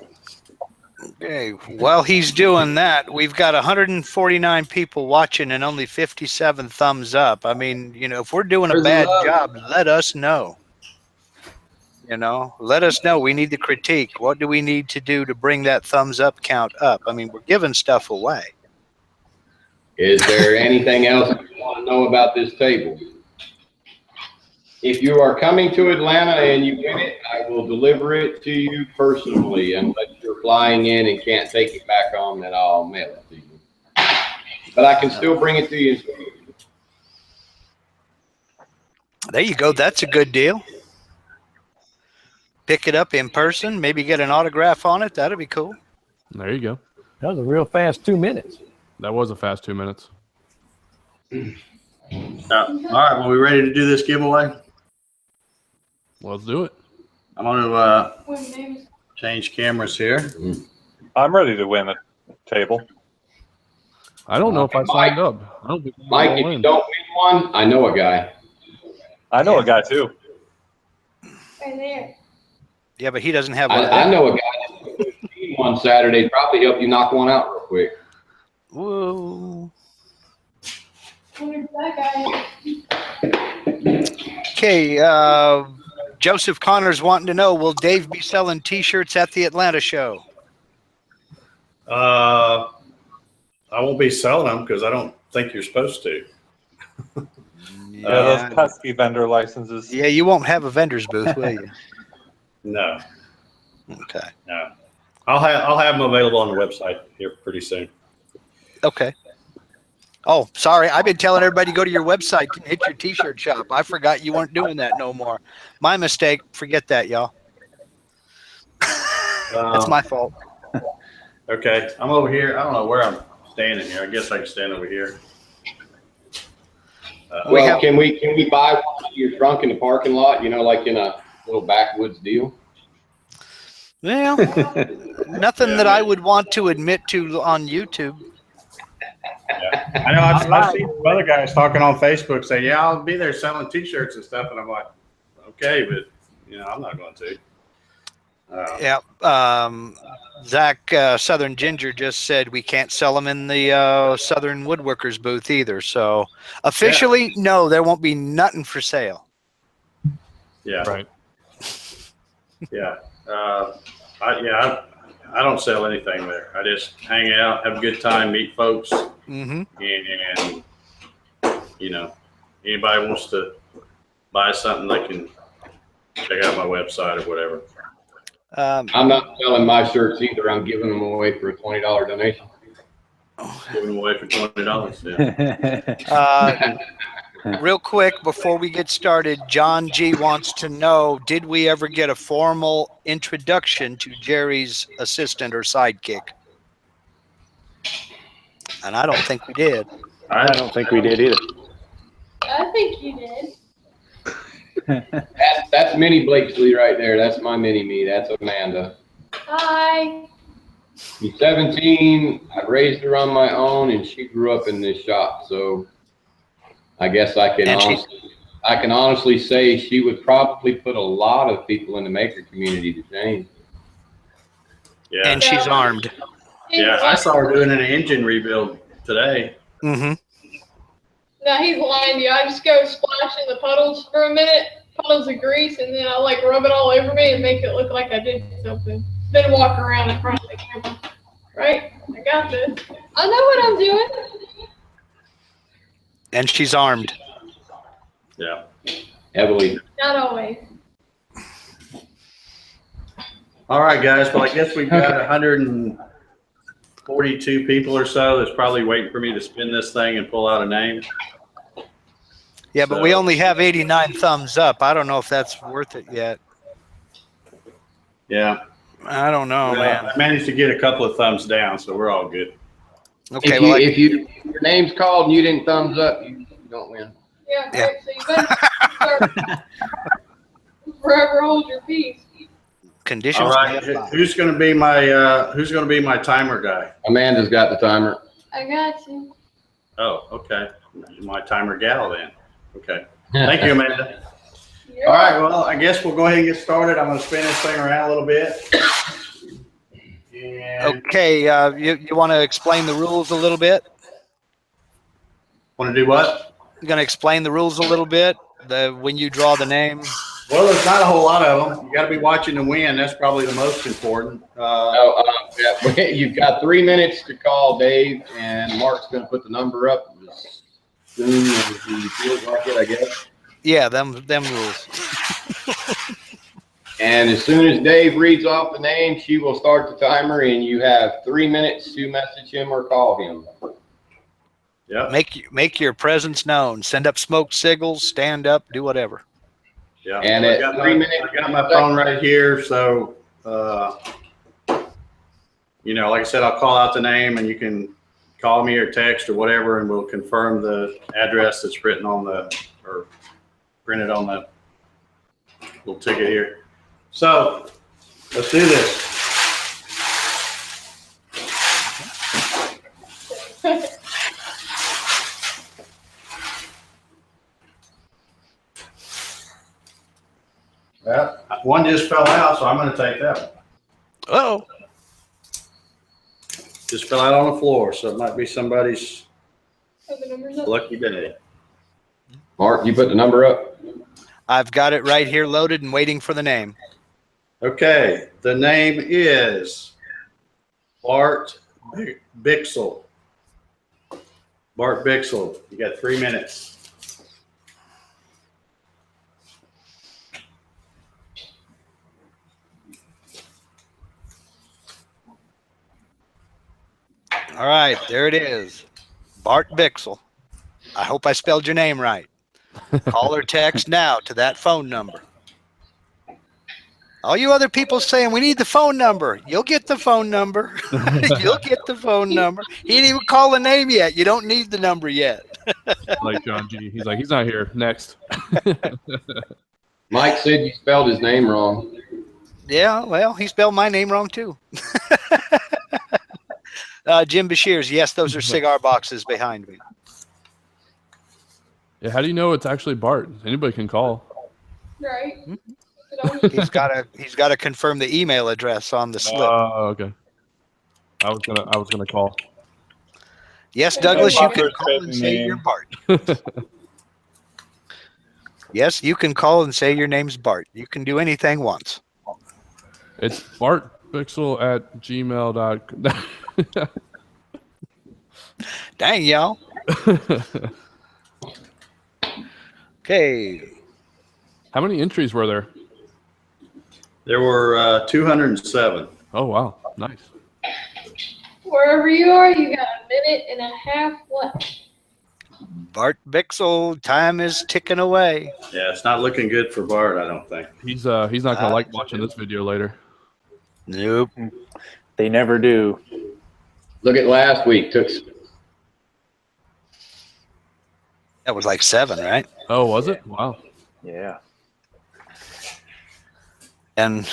Okay. While he's doing that, we've got 149 people watching and only 57 thumbs up. I mean, you know, if we're doing a bad job, let us know. You know, let us know. We need the critique. What do we need to do to bring that thumbs up count up? I mean, we're giving stuff away. Is there anything else you want to know about this table? If you are coming to Atlanta and you win it, I will deliver it to you personally. Unless you're flying in and can't take it back home, then I'll mail it to you. But I can still bring it to you. There you go. That's a good deal. Pick it up in person. Maybe get an autograph on it. That'd be cool. There you go. That was a real fast 2 minutes. That was a fast 2 minutes. All right, well, we ready to do this giveaway? Let's do it. I'm going to change cameras here. I'm ready to win a table. I don't know if I signed up. I don't think Mike, if you don't win one, I know a guy. I know a guy too. Right there. Yeah, but he doesn't have one. I know a guy that's one Saturday. Probably help you knock one out real quick. Whoa. Where's that guy? Okay, Joseph Connor's wanting to know, will Dave be selling T-shirts at the Atlanta show? I won't be selling them because I don't think you're supposed to. Yeah, those pesky vendor licenses. Yeah, you won't have a vendor's booth, will you? No. Okay. No. I'll have them available on the website here pretty soon. Okay. Oh, sorry. I've been telling everybody to go to your website and hit your T-shirt shop. I forgot you weren't doing that no more. My mistake. Forget that, y'all. That's my fault. Okay. I'm over here. I don't know where I'm standing here. I guess I can stand over here. Well, can we buy one of your trunk in the parking lot? You know, like in a little backwoods deal. Well, nothing that I would want to admit to on YouTube. Yeah. I know I've seen some other guys talking on Facebook say, yeah, I'll be there selling T-shirts and stuff. And I'm like, okay, but I'm not going to. Yeah. Zach, Southern Ginger just said we can't sell them in the Southern Woodworkers booth either. So officially, no, there won't be nothing for sale. Yeah. Right. Yeah. I don't sell anything there. I just hang out, have a good time, meet folks, Mm-hmm. and anybody wants to buy something, they can check out my website or whatever. I'm not selling my shirts either. I'm giving them away for a $20 donation. Giving them away for $20. Yeah. Real quick, before we get started, John G wants to know, did we ever get a formal introduction to Jerry's assistant or sidekick? And I don't think we did. I don't think we did either. I think you did. That's Mini Blakeslee right there. That's my mini me. That's Amanda. Hi. She's 17. I raised her on my own, and she grew up in this shop. So I guess I can honestly say she would probably put a lot of people in the maker community to shame. Yeah. And she's armed. Yeah, I saw her doing an engine rebuild today. Mm-hmm. No, he's lying to you. I just go splash in the puddles for a minute, puddles of grease, and then I rub it all over me and make it look like I did something. Then walk around in front of the camera. Right? I got this. I know what I'm doing. And she's armed. Yeah. Heavily. Not always. All right, guys. Well, I guess we've got 142 people or so that's probably waiting for me to spin this thing and pull out a name. Yeah, but we only have 89 thumbs up. I don't know if that's worth it yet. Yeah. I don't know, man. I managed to get a couple of thumbs down, so we're all good. Okay, If your name's called and you didn't thumbs up, you don't win. Yeah, Yeah. right. So you better forever hold your peace. conditions. All right. Who's going to be my timer guy? Amanda's got the timer. I got you. Oh, okay. My timer gal then. Okay. Thank you, Amanda. You're All right. Well, I guess we'll go ahead and get started. I'm going to spin this thing around a little bit. And Okay, you want to explain the rules a little bit? want to do what? You're going to explain the rules a little bit? When you draw the name? Well, there's not a whole lot of them. You got to be watching to win. That's probably the most important. Yeah, you've got 3 minutes to call Dave, and Mark's going to put the number up as soon as he feels like it, I guess. Yeah, them rules. And as soon as Dave reads off the name, she will start the timer, and you have 3 minutes to message him or call him. Yeah. Make your presence known. Send up smoke signals. Stand up. Do whatever. Yeah. And I at got 3 minutes, I got my phone right here. So, like I said, I'll call out the name and you can call me or text or whatever, and we'll confirm the address that's written on or printed on the little ticket here. So let's do this. Well, one just fell out, so I'm going to take that one. Oh, Just fell out on the floor, so it might be somebody's Are the numbers up? lucky day. Mark, you put the number up? I've got it right here loaded and waiting for the name. Okay, the name is Bart Bixel. Bart Bixel, you got 3 minutes. All right, there it is. Bart Bixel. I hope I spelled your name right. Call or text now to that phone number. All you other people saying we need the phone number. You'll get the phone number. You'll get the phone number. He didn't even call the name yet. You don't need the number yet. Like John G. He's like, he's not here. Next. Mike said you spelled his name wrong. Yeah, well, he spelled my name wrong too. Jim Bashirs, yes, those are cigar boxes behind me. Yeah, how do you know it's actually Bart? Anybody can call. Right. He's got to confirm the email address on the slip. Oh, okay. I was gonna call. Yes, Douglas, you can Proper call and say name. you're Bart. Yes, you can call and say your name's Bart. You can do anything once. It's bartpixel@gmail.com. Dang, y'all. Okay. How many entries were there? There were 207. Oh wow, nice. Wherever you are, you got a minute and a half left. Bart Bixel, time is ticking away. Yeah, it's not looking good for Bart, I don't think. He's not gonna like watching this video later. Nope. They never do. Look at last week. That was like 7, right? Oh, was it? Wow. Yeah. And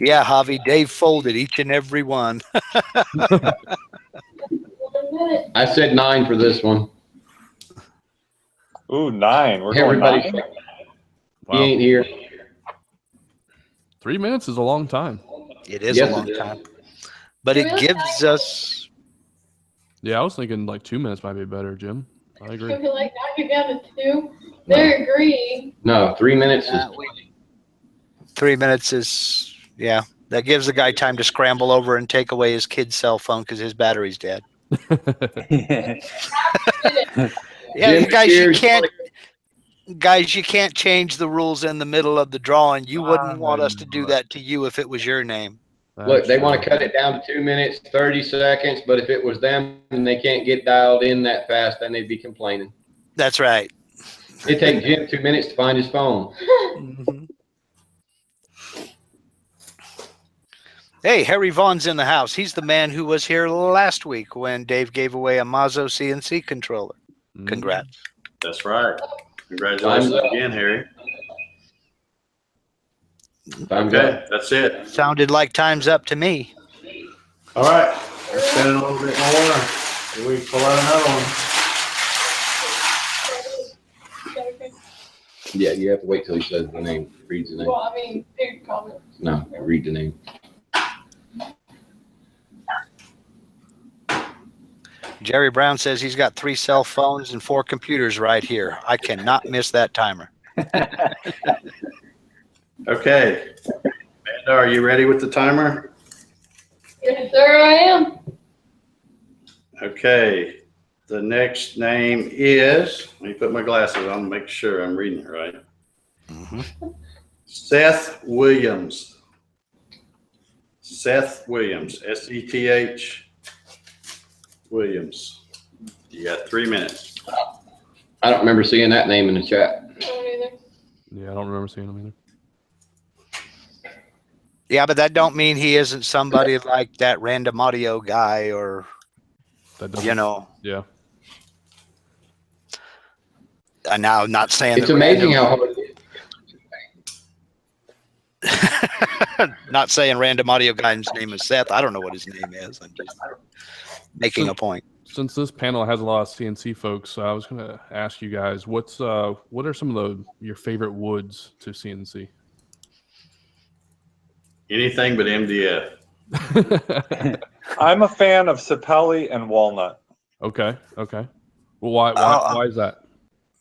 yeah, Javi, Dave folded each and every one. 1 minute. I said 9 for this one. Ooh, 9. We're going Everybody, 9. Wow. he ain't here. 3 minutes is a long time. It is Yes, a long it is. time. But it gives us Yeah, I was thinking like 2 minutes might be better, Jim. I agree. Like, knock it down to 2. They're agreeing. No, 3 minutes is 3 minutes is, yeah. That gives the guy time to scramble over and take away his kid's cell phone because his battery's dead. Yeah, Jim, you guys, cheers. you can't change the rules in the middle of the drawing. You wouldn't want us to do that to you if it was your name. Look, they want to cut it down to 2 minutes, 30 seconds, but if it was them and they can't get dialed in that fast, then they'd be complaining. That's right. It takes Jim 2 minutes to find his phone. Mhm. Hey, Harry Vaughn's in the house. He's the man who was here last week when Dave gave away a Mazo CNC controller. Congrats. That's right. Congratulations Time's up. again, Harry. Time's Okay, up. that's it. Sounded like time's up to me. All right. We're spending a little bit more. Can we pull out another one? Yeah, you have to wait till he says the name, reads the name. Well, I mean, big comment. No, read the name. Jerry Brown says he's got 3 cell phones and 4 computers right here. I cannot miss that timer. Okay. Amanda, are you ready with the timer? Yes, sir, I am. Okay. The next name is, let me put my glasses on to make sure I'm reading it right. Seth Williams. Seth Williams, S-E-T-H Williams. You got 3 minutes. I don't remember seeing that name in the chat. I don't either. Yeah, I don't remember seeing him either. Yeah, but that don't mean he isn't somebody like that random audio guy or, That doesn't, you know. Yeah. Now, I'm not saying It's that amazing how hard it is. not saying random audio guy's name is Seth. I don't know what his name is. I'm just making a point. Since this panel has a lot of CNC folks, I was going to ask you guys, what are some of your favorite woods to CNC? Anything but MDF. I'm a fan of sapelli and walnut. Okay. Well, why is that?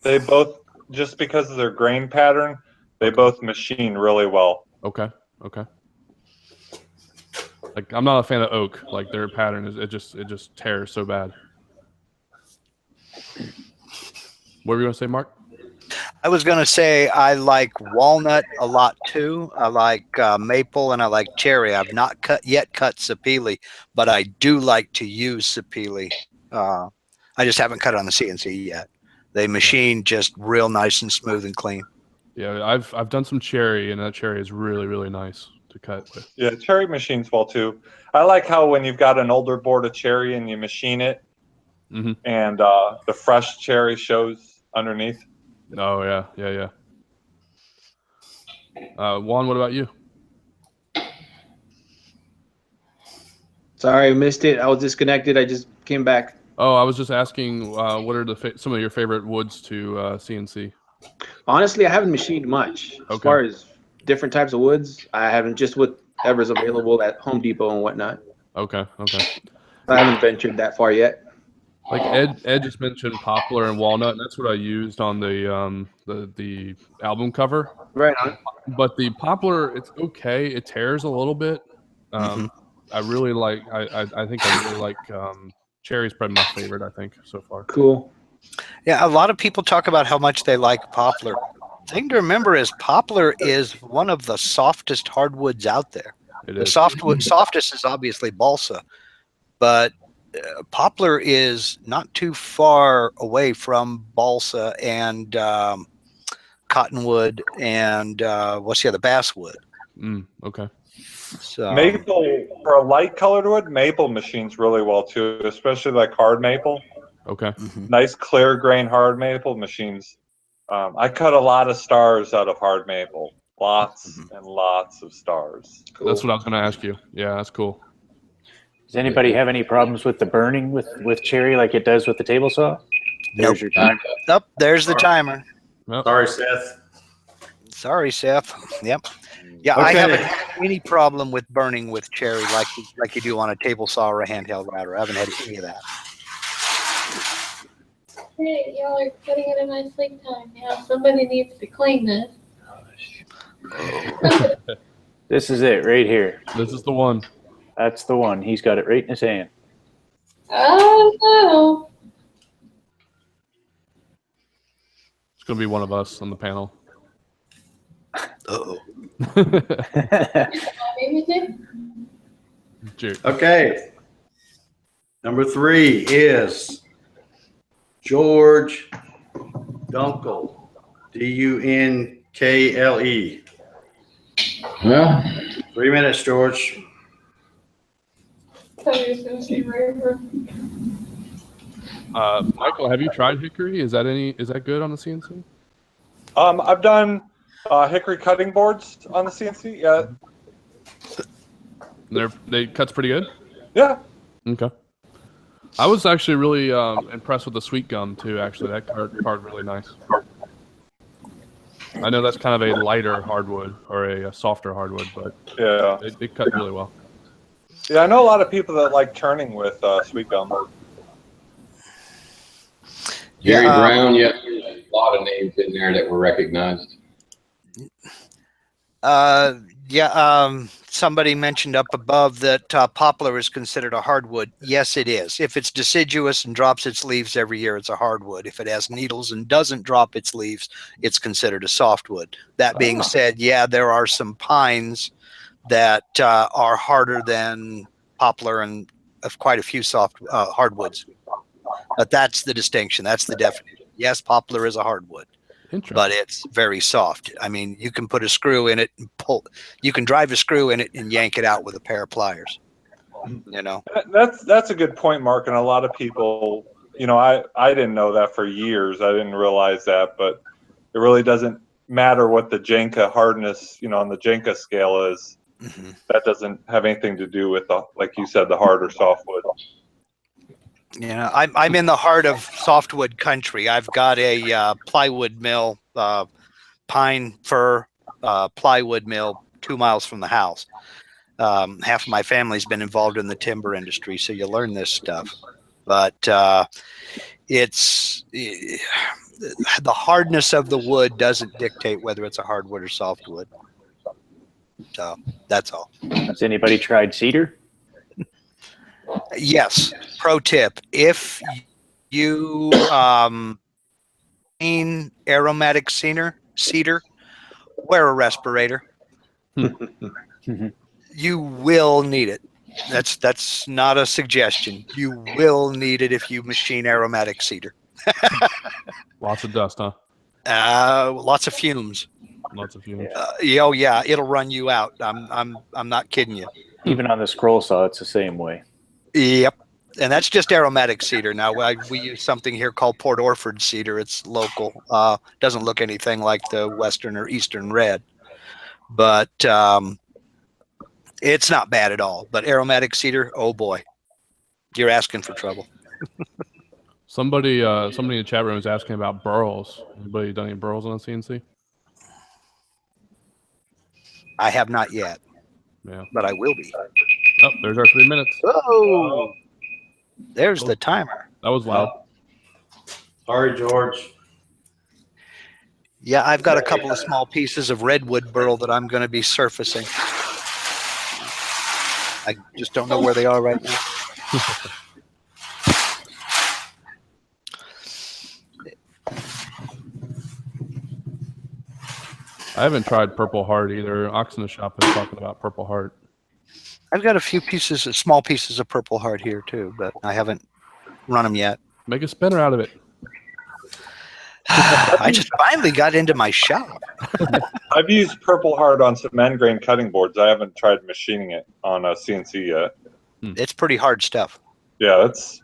They both, just because of their grain pattern, they both machine really well. Okay. Like, I'm not a fan of oak. Like, their pattern is it just tears so bad. What were you gonna say, Mark? I was going to say I like walnut a lot too. I like maple and I like cherry. I've not cut sapelli, but I do like to use sapelli. I just haven't cut it on the CNC yet. They machine just real nice and smooth and clean. Yeah, I've done some cherry, and that cherry is really, really nice to cut with. Yeah, cherry machines well too. I like how when you've got an older board of cherry and you machine it, and the fresh cherry shows underneath. Oh yeah. Juan, what about you? Sorry, I missed it. I was disconnected. I just came back. Oh, I was just asking, what are some of your favorite woods to CNC? Honestly, I haven't machined much. As Okay. far as different types of woods, I haven't, just whatever's available at Home Depot and whatnot. Okay. I haven't ventured that far yet. Like Ed just mentioned poplar and walnut, and that's what I used on the album cover. Right on. But the poplar, it's okay. It tears a little bit. I really like. I think I really like. Cherry's probably my favorite. I think so far. Cool. Yeah, a lot of people talk about how much they like poplar. Thing to remember is poplar is one of the softest hardwoods out there. It The is. softest is obviously balsa, but poplar is not too far away from balsa and cottonwood and what's the other, basswood. Okay. So Maple, for a light colored wood, maple machines really well too, especially like hard maple. Okay. Nice clear grain hard maple machines. I cut a lot of stars out of hard maple. Lots and lots of stars. Cool. That's what I was going to ask you. Yeah, that's cool. Does anybody have any problems with the burning with cherry like it does with the table saw? There's your time. Up there's the timer. Yep. Sorry, Seth. Sorry, Seth. Yep. Yeah, I haven't had any problem with burning with cherry like you do on a table saw or a handheld router. I haven't had any of that. Hey, y'all are putting it in my sleep time now. Somebody needs to clean this. This is it right here. This is the one. That's the one. He's got it right in his hand. Oh no. It's going to be one of us on the panel. Uh-oh. Jerry. Okay. Number 3 is George Dunkel. Dunkle. Well, 3 minutes, George. Thought he was gonna say river. Michael, have you tried hickory? Is that good on the CNC? I've done hickory cutting boards on the CNC. Yeah. They cuts pretty good. Yeah. Okay. I was actually really impressed with the sweet gum too. Actually, that card really nice. I know that's kind of a lighter hardwood or a softer hardwood, but Yeah. it cut really well. Yeah, I know a lot of people that like turning with sweet gum. Jerry Brown, yeah, there's a lot of names in there that were recognized. Somebody mentioned up above that poplar is considered a hardwood. Yes, it is. If it's deciduous and drops its leaves every year, it's a hardwood. If it has needles and doesn't drop its leaves, it's considered a softwood. That being said, yeah, there are some pines that are harder than poplar and quite a few soft hardwoods. But that's the distinction. That's the definition. Yes, poplar is a hardwood, but it's very soft. I mean, you can put a screw in it and pull. You can drive a screw in it and yank it out with a pair of pliers. You know. That's a good point, Mark. And a lot of people, I didn't know that for years. I didn't realize that, but it really doesn't matter what the Jenka hardness, on the Jenka scale is. Mm-hmm. That doesn't have anything to do with like you said, the hard or softwood. Yeah, I'm in the heart of softwood country. I've got a plywood mill, pine fir plywood mill 2 miles from the house. Half of my family's been involved in the timber industry, so you learn this stuff. But it's the hardness of the wood doesn't dictate whether it's a hardwood or softwood. So that's all. Has anybody tried cedar? Yes. Pro tip: if you mean aromatic cedar, wear a respirator. You will need it. That's not a suggestion. You will need it if you machine aromatic cedar. Lots of dust, huh? Lots of fumes. Lots of fumes. Oh yeah, it'll run you out. I'm not kidding you. Even on the scroll saw, it's the same way. Yep. And that's just aromatic cedar. Now we use something here called Port Orford cedar. It's local. Doesn't look anything like the Western or Eastern red, but it's not bad at all. But aromatic cedar, oh boy, you're asking for trouble. Somebody in the chat room is asking about burls. Anybody done any burls on a CNC? I have not yet, Yeah. but I will be. Oh, there's our 3 minutes. Oh, there's the timer. That was loud. Sorry, George. Yeah, I've got a couple of small pieces of redwood burl that I'm going to be surfacing. I just don't know where they are right now. I haven't tried Purple Heart either. Ox in the shop is talking about Purple Heart. I've got a few small pieces of Purple Heart here too, but I haven't run them yet. Make a spinner out of it. I just finally got into my shop. I've used Purple Heart on some end grain cutting boards. I haven't tried machining it on a CNC yet. It's pretty hard stuff. Yeah, that's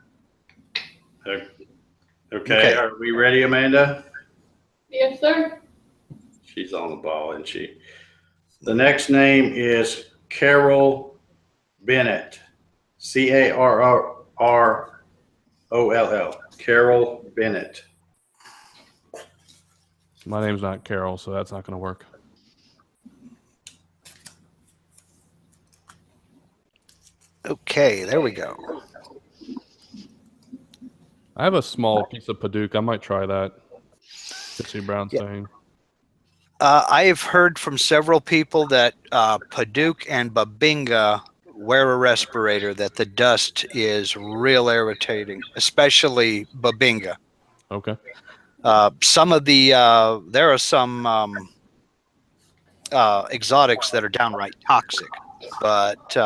Okay. Are we ready, Amanda? Yes, sir. She's on the ball, isn't she? The next name is Carol Bennett. Carroll. Carol Bennett. My name's not Carol, so that's not going to work. Okay, there we go. I have a small piece of Paduke. I might try that. Pixie Brown saying. I have heard from several people that Paduke and Babinga wear a respirator, that the dust is real irritating, especially Babinga. Okay. Some of the there are some exotics that are downright toxic, but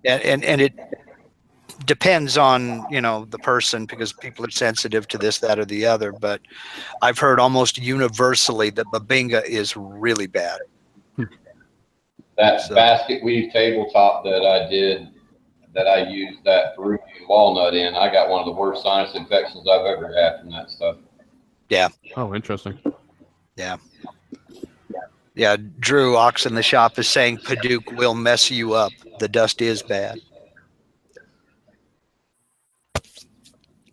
and it depends on, you know, the person, because people are sensitive to this, that, or the other. But I've heard almost universally that Babinga is really bad. That basket weave tabletop that I did, that I used that Peruvian walnut in, I got one of the worst sinus infections I've ever had from that stuff. Yeah. Oh, interesting. Yeah. Yeah. Drew Ox in the shop is saying Paduke will mess you up. The dust is bad.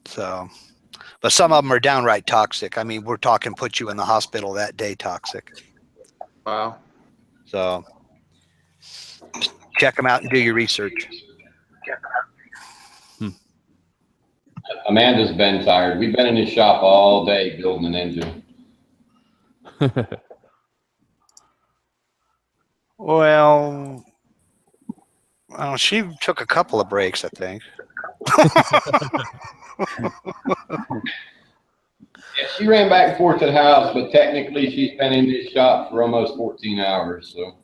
So, but some of them are downright toxic. I mean, we're talking put you in the hospital that day toxic. Wow. So check them out and do your research. Amanda's been tired. We've been in his shop all day building an engine. Well, she took a couple of breaks, I think. Yeah, she ran back and forth to the house, but technically she's been in this shop for almost 14 hours. So,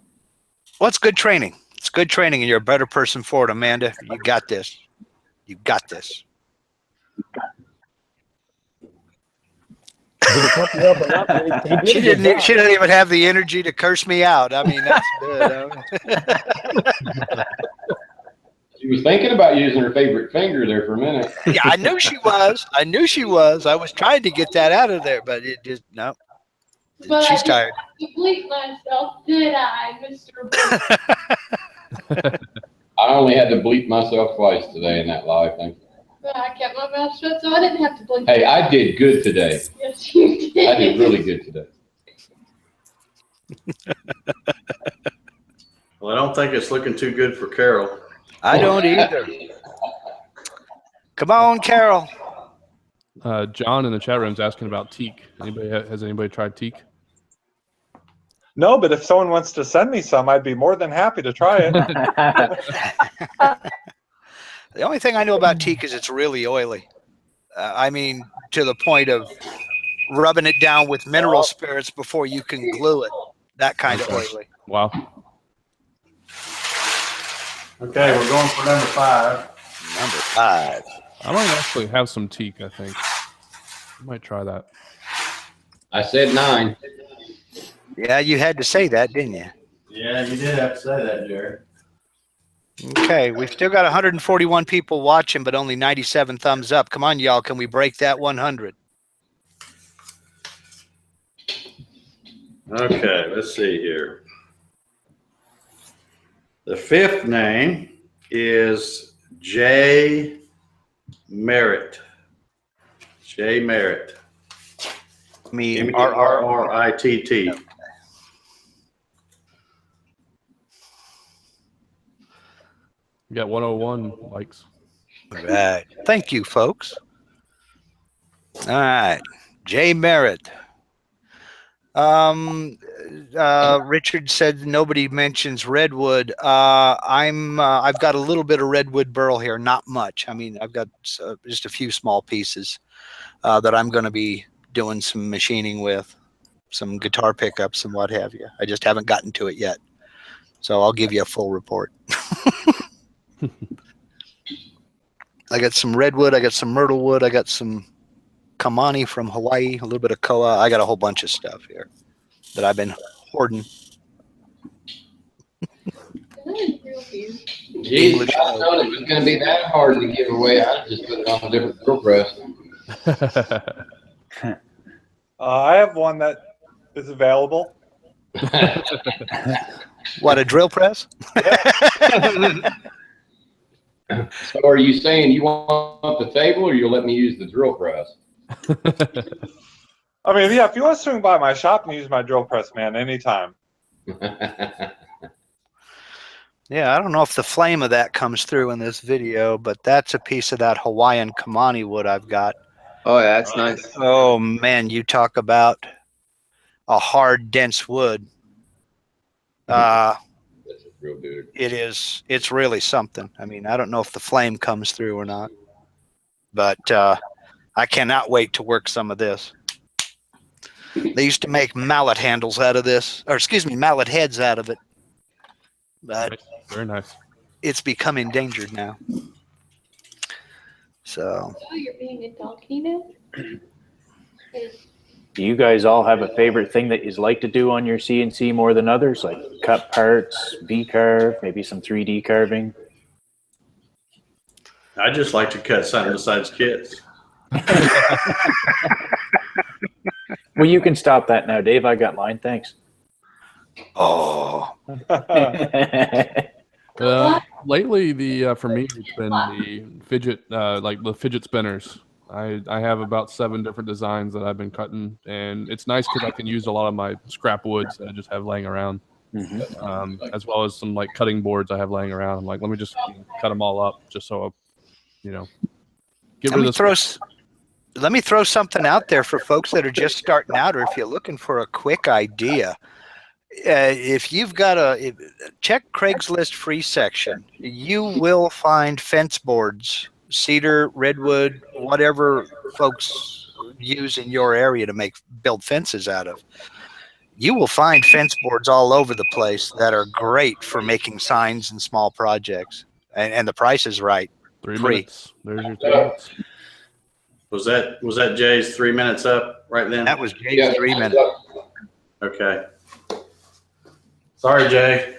well, it's good training. It's good training, and you're a better person for it, Amanda. You got this. You got this. She didn't even have the energy to curse me out. I mean, that's good. she was thinking about using her favorite finger there for a minute. Yeah, I knew she was. I knew she was. I was trying to get that out of there, but it just no. But She's tired. I bleep myself, did I, Mr. I only had to bleep myself twice today in that live thing. I kept my mouth shut, so I didn't have to bleep. Hey, I did good today. Yes, you did. I did really good today. Well, I don't think it's looking too good for Carol. I don't either. Come on, Carol. John in the chat room is asking about teak. Has anybody tried teak? no, but if someone wants to send me some, I'd be more than happy to try it. The only thing I know about teak is it's really oily. I mean, to the point of rubbing it down with mineral spirits before you can glue it. That kind of oily. Wow. Okay, we're going for number 5. Number 5. I might actually have some teak, I think. I might try that. I said 9. Yeah, you had to say that, didn't you? Yeah, you did have to say that, Jerry. Okay, we've still got 141 people watching, but only 97 thumbs up. Come on, y'all. Can we break that 100? Okay, let's see here. The 5th name is Jay Merritt. Jay Merritt. Me Merritt. You got 101 likes. Right. Thank you, folks. All right. Jay Merritt. Richard said nobody mentions redwood. I've got a little bit of redwood burl here, not much. I mean, I've got just a few small pieces that I'm going to be doing some machining with, some guitar pickups and what have you. I just haven't gotten to it yet, so I'll give you a full report. I got some redwood, I got some myrtle wood, I got some kamani from Hawaii, a little bit of koa. I got a whole bunch of stuff here that I've been hoarding. Jeez, I thought it was going to be that hard to give away. I just put it on a different drill press. I have one that is available. What, a drill press? So are you saying you want the table, or you'll let me use the drill press? I mean, yeah, if you want to swing by my shop and use my drill press, man, anytime. Yeah, I don't know if the flame of that comes through in this video, but that's a piece of that Hawaiian kamani wood I've got. Oh, yeah, that's nice. Oh, man, you talk about a hard, dense wood. That's a real dude. It's really something. I mean, I don't know if the flame comes through or not, but I cannot wait to work some of this. They used to make mallet handles out of this, or excuse me, mallet heads out of it. But very nice. It's become endangered now. So. Oh, you're being a donkey now? Do you guys all have a favorite thing that you like to do on your CNC more than others? Like cut parts, V-carve, maybe some 3D carving? I just like to cut something besides kids. Well, you can stop that now, Dave. I got mine. Thanks. Oh. Lately, for me, it's been the fidget, like the fidget spinners. I have about 7 different designs that I've been cutting, and it's nice because I can use a lot of my scrap woods that I just have laying around, as well as some like cutting boards I have laying around. I'm like, let me just cut them all up, just so get rid of this. Let me throw something out there for folks that are just starting out, or if you're looking for a quick idea. If you've got check Craigslist free section, you will find fence boards, cedar, redwood, whatever folks use in your area to build fences out of. You will find fence boards all over the place that are great for making signs and small projects, and the price is right. 3 minutes. There's your 3 minutes. Was that Jay's 3 minutes up right then? That was Jay's 3 minutes. Okay. Sorry, Jay.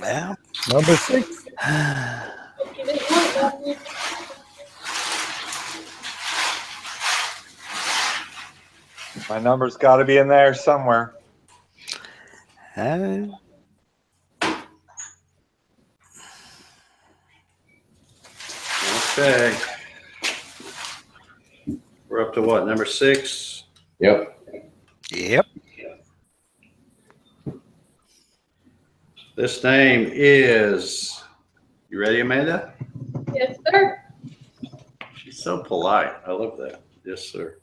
Well, Number 6. My number's got to be in there somewhere. Okay. We're up to what, number 6? Yep. Yep. This name is, you ready, Amanda? Yes, sir. She's so polite. I love that. Yes, sir.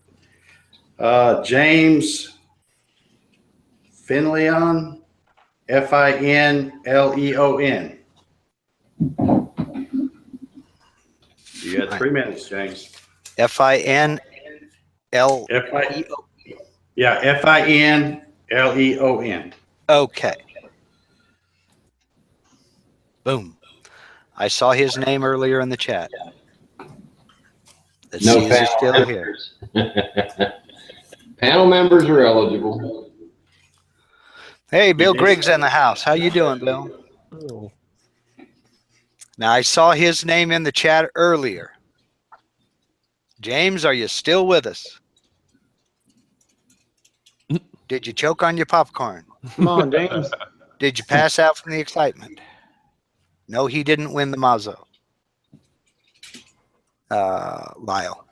James Finleon, Finleon. You got 3 minutes, James. Finleon. Yeah, Finleon. Okay. Boom. I saw his name earlier in the chat. Let's see, is he still here? Panel members are eligible. Hey, Bill Griggs in the house. How you doing, Bill? Oh. Now, I saw his name in the chat earlier. James, are you still with us? Did you choke on your popcorn? Come on, James. Did you pass out from the excitement? No, he didn't win the Mazo. Lyle.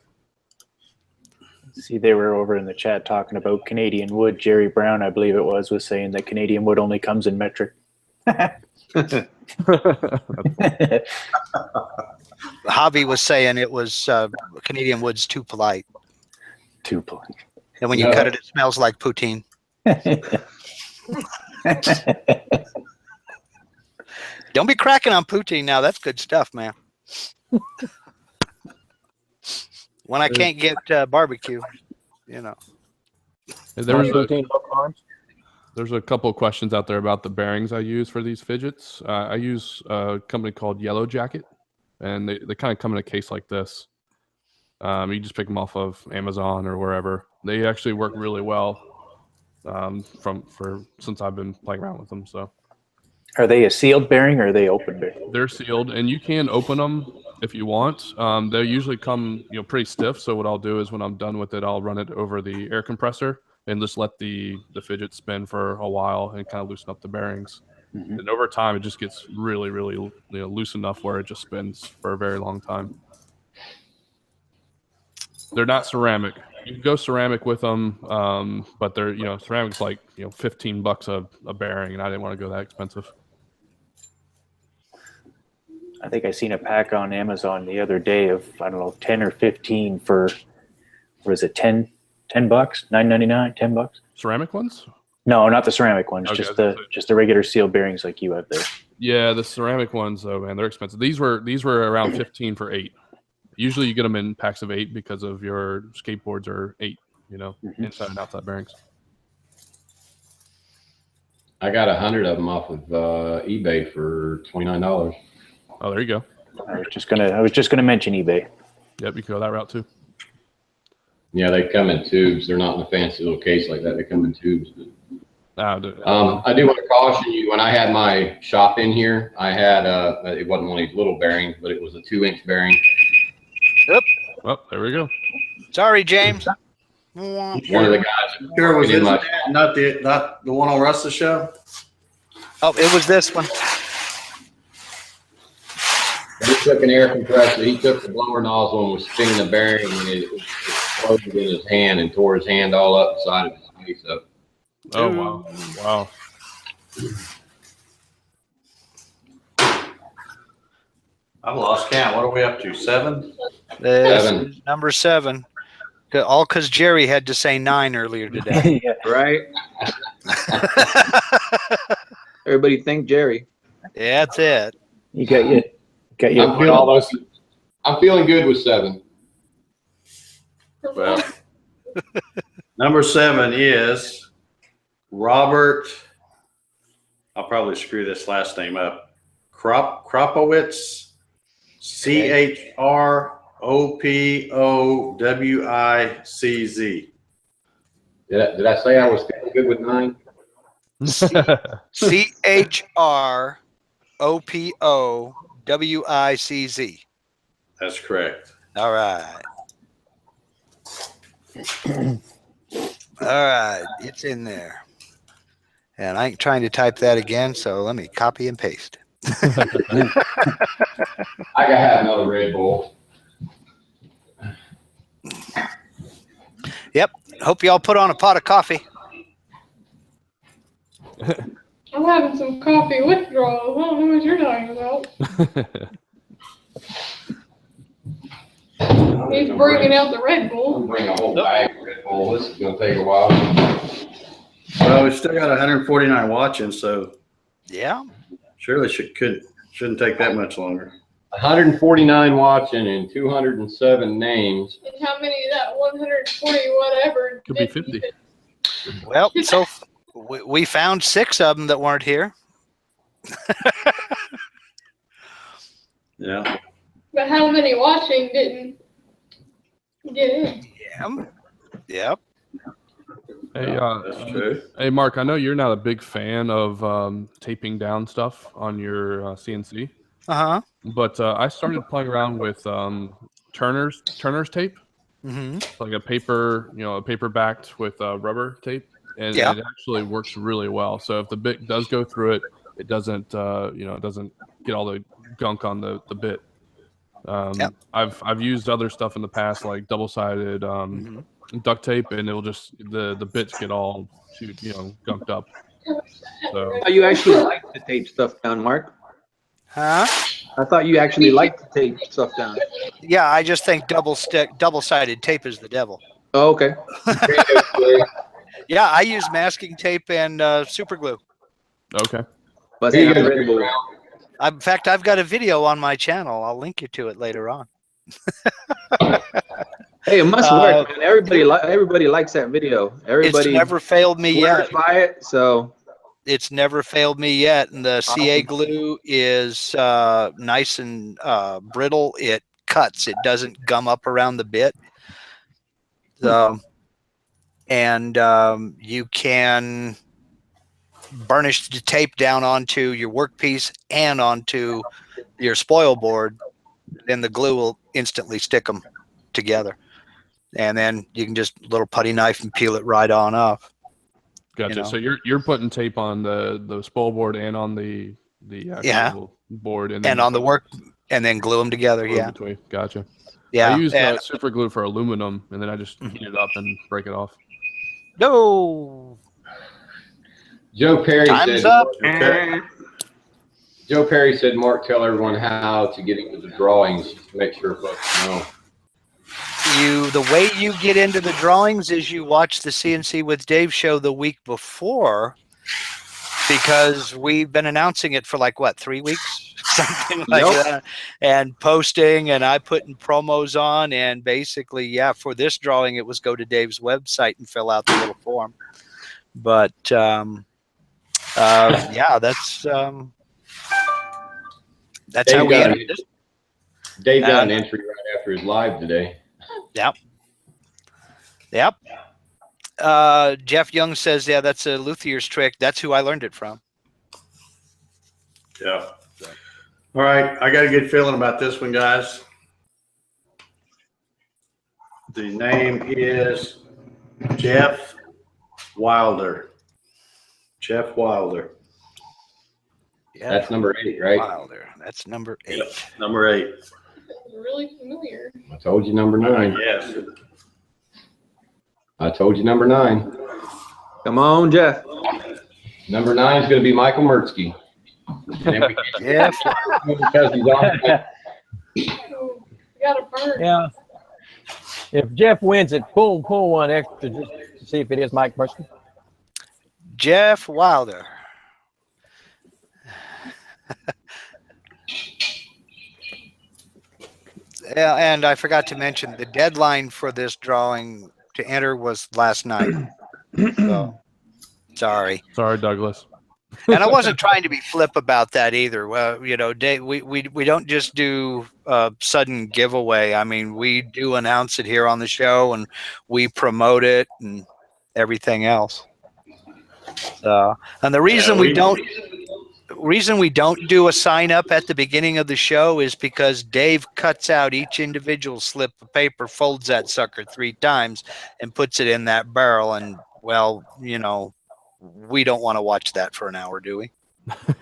See, they were over in the chat talking about Canadian wood. Jerry Brown, I believe it was saying that Canadian wood only comes in metric. Javi was saying it was Canadian wood's too polite. Too polite. And when you cut it, it smells like poutine. Don't be cracking on poutine now. That's good stuff, man. When I can't get barbecue, you know. There's a couple of questions out there about the bearings I use for these fidgets. I use a company called Yellow Jacket, and they kind of come in a case like this. You just pick them off of Amazon or wherever. They actually work really well since I've been playing around with them. So, are they a sealed bearing or are they open bearing? They're sealed, and you can open them if you want. They usually come pretty stiff. So what I'll do is when I'm done with it, I'll run it over the air compressor and just let the fidget spin for a while and kind of loosen up the bearings. Mm-hmm. And over time, it just gets really, really loose enough where it just spins for a very long time. They're not ceramic. You can go ceramic with them, but they're ceramic's like $15 a bearing, and I didn't want to go that expensive. I think I seen a pack on Amazon the other day of 10 or 15 for $10, $9.99, $10. Ceramic ones? No, not the ceramic ones. Okay, just the regular sealed bearings like you have there. Yeah, the ceramic ones though, man, they're expensive. These were around 15 for 8. Usually you get them in packs of 8 because of your skateboards are 8, mm-hmm. inside and outside bearings. I got 100 of them off of eBay for $29. Oh, there you go. I was just gonna mention eBay. Yep, you can go that route too. Yeah, they come in tubes. They're not in a fancy little case like that. They come in tubes. I do want to caution you. When I had my shop in here, I had it wasn't one of these little bearings, but it was a 2-inch bearing. Yep. Well, there we go. Sorry, James. One of the guys. Sure, was not the one on Russ's show? Oh, it was this one. He took an air compressor. He took the blower nozzle and was spinning the bearing, and it exploded in his hand and tore his hand all up the side of his face up. Oh wow! Wow. I've lost count. What are we up to? 7? 7. Number 7. All because Jerry had to say 9 earlier today. Yeah, right. Everybody thank Jerry. Yeah, that's it. You got you. I'm feeling good with 7. Well, number 7 is Robert. I'll probably screw this last name up. Kropowicz. CHROPOWICZ. Did I say I was feeling good with 9? CHROPOWICZ. That's correct. All right. All right, it's in there. And I ain't trying to type that again, so let me copy and paste. I gotta have another Red Bull. Yep. Hope y'all put on a pot of coffee. I'm having some coffee withdrawals. I don't know what you're talking about. He's bringing out the Red Bull. I'm bring a whole bag of Red Bull. This is gonna take a while. Well, we still got 149 watching, so Yeah. surely shouldn't take that much longer. 149 watching and 207 names. And how many of that 140 whatever? Could be 50. Well, so we found 6 of them that weren't here. Yeah. But how many watching didn't get in? Yeah. Yep. Hey, That's true. hey, Mark. I know you're not a big fan of taping down stuff on your CNC, Uh-huh. but I started playing around with Turner's tape, Mm-hmm. like a paper backed with rubber tape, and Yeah. it actually works really well. So if the bit does go through it, it doesn't it doesn't get all the gunk on the bit. Yep. I've used other stuff in the past, like double-sided duct tape, and it'll just the bits get all gunked up. So Oh, you actually like to tape stuff down, Mark? Huh? I thought you actually like to tape stuff down. Yeah, I just think double-sided tape is the devil. Oh, okay. Yeah, I use masking tape and super glue. okay. But Hey, it's you not guys- readable. In fact, I've got a video on my channel. I'll link you to it later on. Hey, it must work, man. Everybody likes that video. Everybody It's never failed me swears yet. by it. So It's never failed me yet. And the CA Awesome. glue is nice and brittle. It cuts. It doesn't gum up around the bit. And you can burnish the tape down onto your workpiece and onto your spoil board. Then the glue will instantly stick them together. And then you can just little putty knife and peel it right on off. Gotcha. You know. So you're putting tape on the spoil board and on the actual board, and on the work, and then glue them together. glue in Yeah, between. Gotcha. yeah. I use And- super glue for aluminum, and then I just heat it up and break it off. no. Joe Perry Time's said. up. Okay. Joe Perry said, "Mark, tell everyone how to get into the drawings to make sure folks know." The way you get into the drawings is you watch the CNC with Dave show the week before, because we've been announcing it for like 3 weeks, something like that, and posting, and I putting promos on, and basically, for this drawing, it was go to Dave's website and fill out the little form. But that's Dave how we got ended it. Dave got an entry right after his live today. Yep. Jeff Young says, yeah, that's a luthier's trick. That's who I learned it from. Yeah. All right. I got a good feeling about this one, guys. The name is Jeff Wilder. Jeff Wilder. Yeah, That's number 8, right? Wilder. That's number 8. Yep. Number 8. Really familiar. I told you number 9. Yes. I told you number 9. come on, Jeff. Number 9 is going to be Michael Mertzke. Yeah. Because he's on. Oh, got a burn. Yeah. If Jeff wins it, pull one extra just to see if it is Mike Mercer. Jeff Wilder. Yeah, and I forgot to mention the deadline for this drawing to enter was last night. So, sorry. Sorry, Douglas. And I wasn't trying to be flip about that either. Well, Dave, we don't just do a sudden giveaway. I mean, we do announce it here on the show, and we promote it and everything else. And the reason we don't do a sign up at the beginning of the show is because Dave cuts out each individual slip of paper, folds that sucker 3 times, and puts it in that barrel. And well, we don't want to watch that for an hour, do we?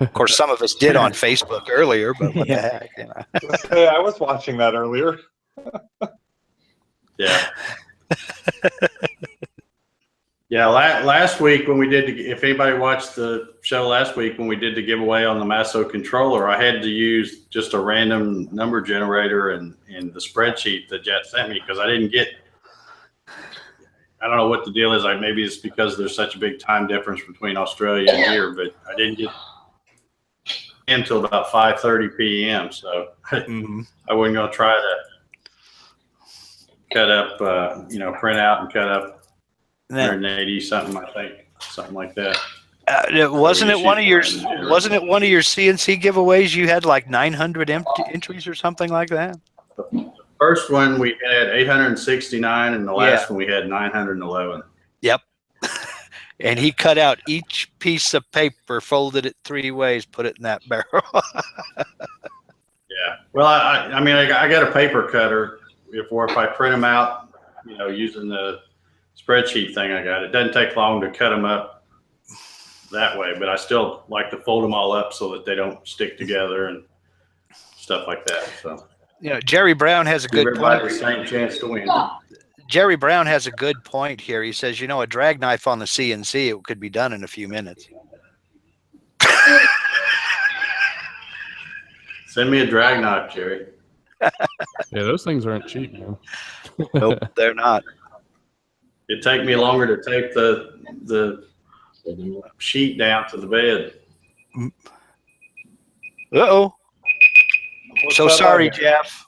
Of course, some of us did on Facebook earlier, but what the heck? Hey, I was watching that earlier. Yeah. Yeah, last week when we did, if anybody watched the show last week when we did the giveaway on the Masso controller, I had to use just a random number generator and the spreadsheet that Jet sent me because I didn't get. I don't know what the deal is. Maybe it's because there's such a big time difference between Australia and here, but I didn't get until about 5:30 p.m. So I wasn't going to try to cut up, print out and cut up 180 something. I think something like that. Wasn't it one of your CNC giveaways? You had like 900 entries or something like that. First one we had 869, and the last one we had 911. Yep. And he cut out each piece of paper, folded it 3 ways, put it in that barrel. Yeah. Well, I got a paper cutter. If I print them out, using the spreadsheet thing I got, it doesn't take long to cut them up that way. But I still like to fold them all up so that they don't stick together and stuff like that. So. Jerry Brown has a good point. The same chance to win. Jerry Brown has a good point here. He says, a drag knife on the CNC, it could be done in a few minutes. Send me a drag knife, Jerry. Yeah, those things aren't cheap, man. Nope, they're not. It'd take me longer to tape the sheet down to the bed. Uh-oh. What's So that sorry, like? Jeff.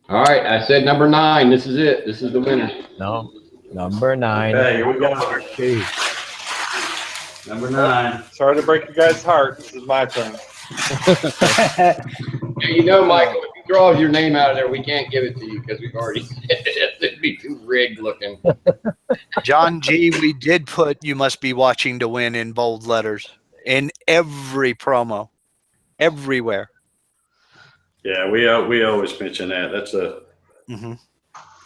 All right, I said number 9. This is it. This is the winner. No, number 9. Okay, here we go. Two. Number 9. Sorry to break your guys' heart. This is my turn. Yeah, Michael, if you draw your name out of there, we can't give it to you because we've already said it. It'd be too rigged looking. John G., we did put "You must be watching to win" in bold letters in every promo, everywhere. Yeah, we always mention that. That's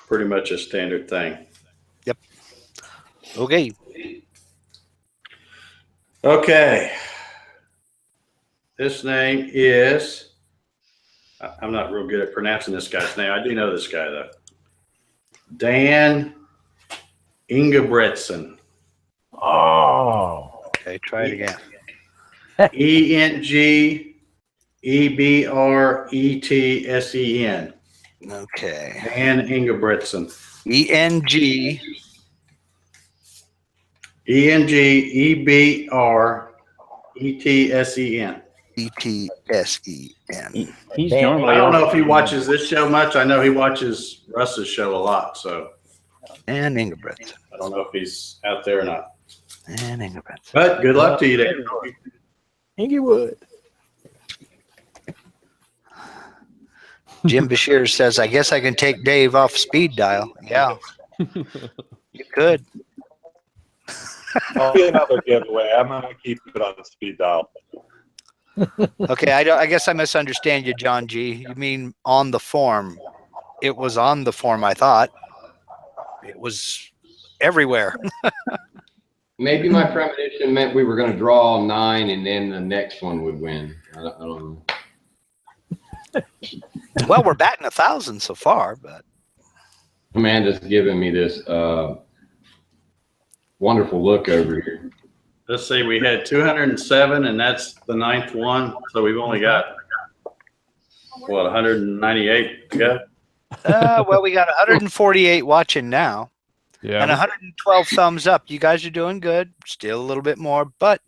pretty much a standard thing. Yep. Okay. Okay. This name is, I'm not real good at pronouncing this guy's name. I do know this guy, though. Dan Ingebretson. Oh. Okay, try it again. Engebretsen. Okay. Dan Ingebretson. ENG. Engebretsen. ETSEN. He's Dan, normally I don't on. know if he watches this show much. I know he watches Russ's show a lot, so And Ingebretson. I don't know if he's out there or not. And Ingebretson. But good luck to you there. Inglewood. Jim Bashir says, I guess I can take Dave off speed dial. Yeah. You could. I'll be another giveaway. I'm going to keep it on the speed dial. Okay, I guess I misunderstand you, John G. You mean on the form. It was on the form, I thought. It was everywhere. Maybe my premonition meant we were going to draw 9 and then the next one would win. I don't know. Well, we're batting 1,000 so far, but Amanda's giving me this wonderful look over here. Let's see, we had 207, and that's the 9th one. So we've only got, what, 198 to go? well, we got 148 watching now. Yeah. And 112 thumbs up. You guys are doing good. Still a little bit more, but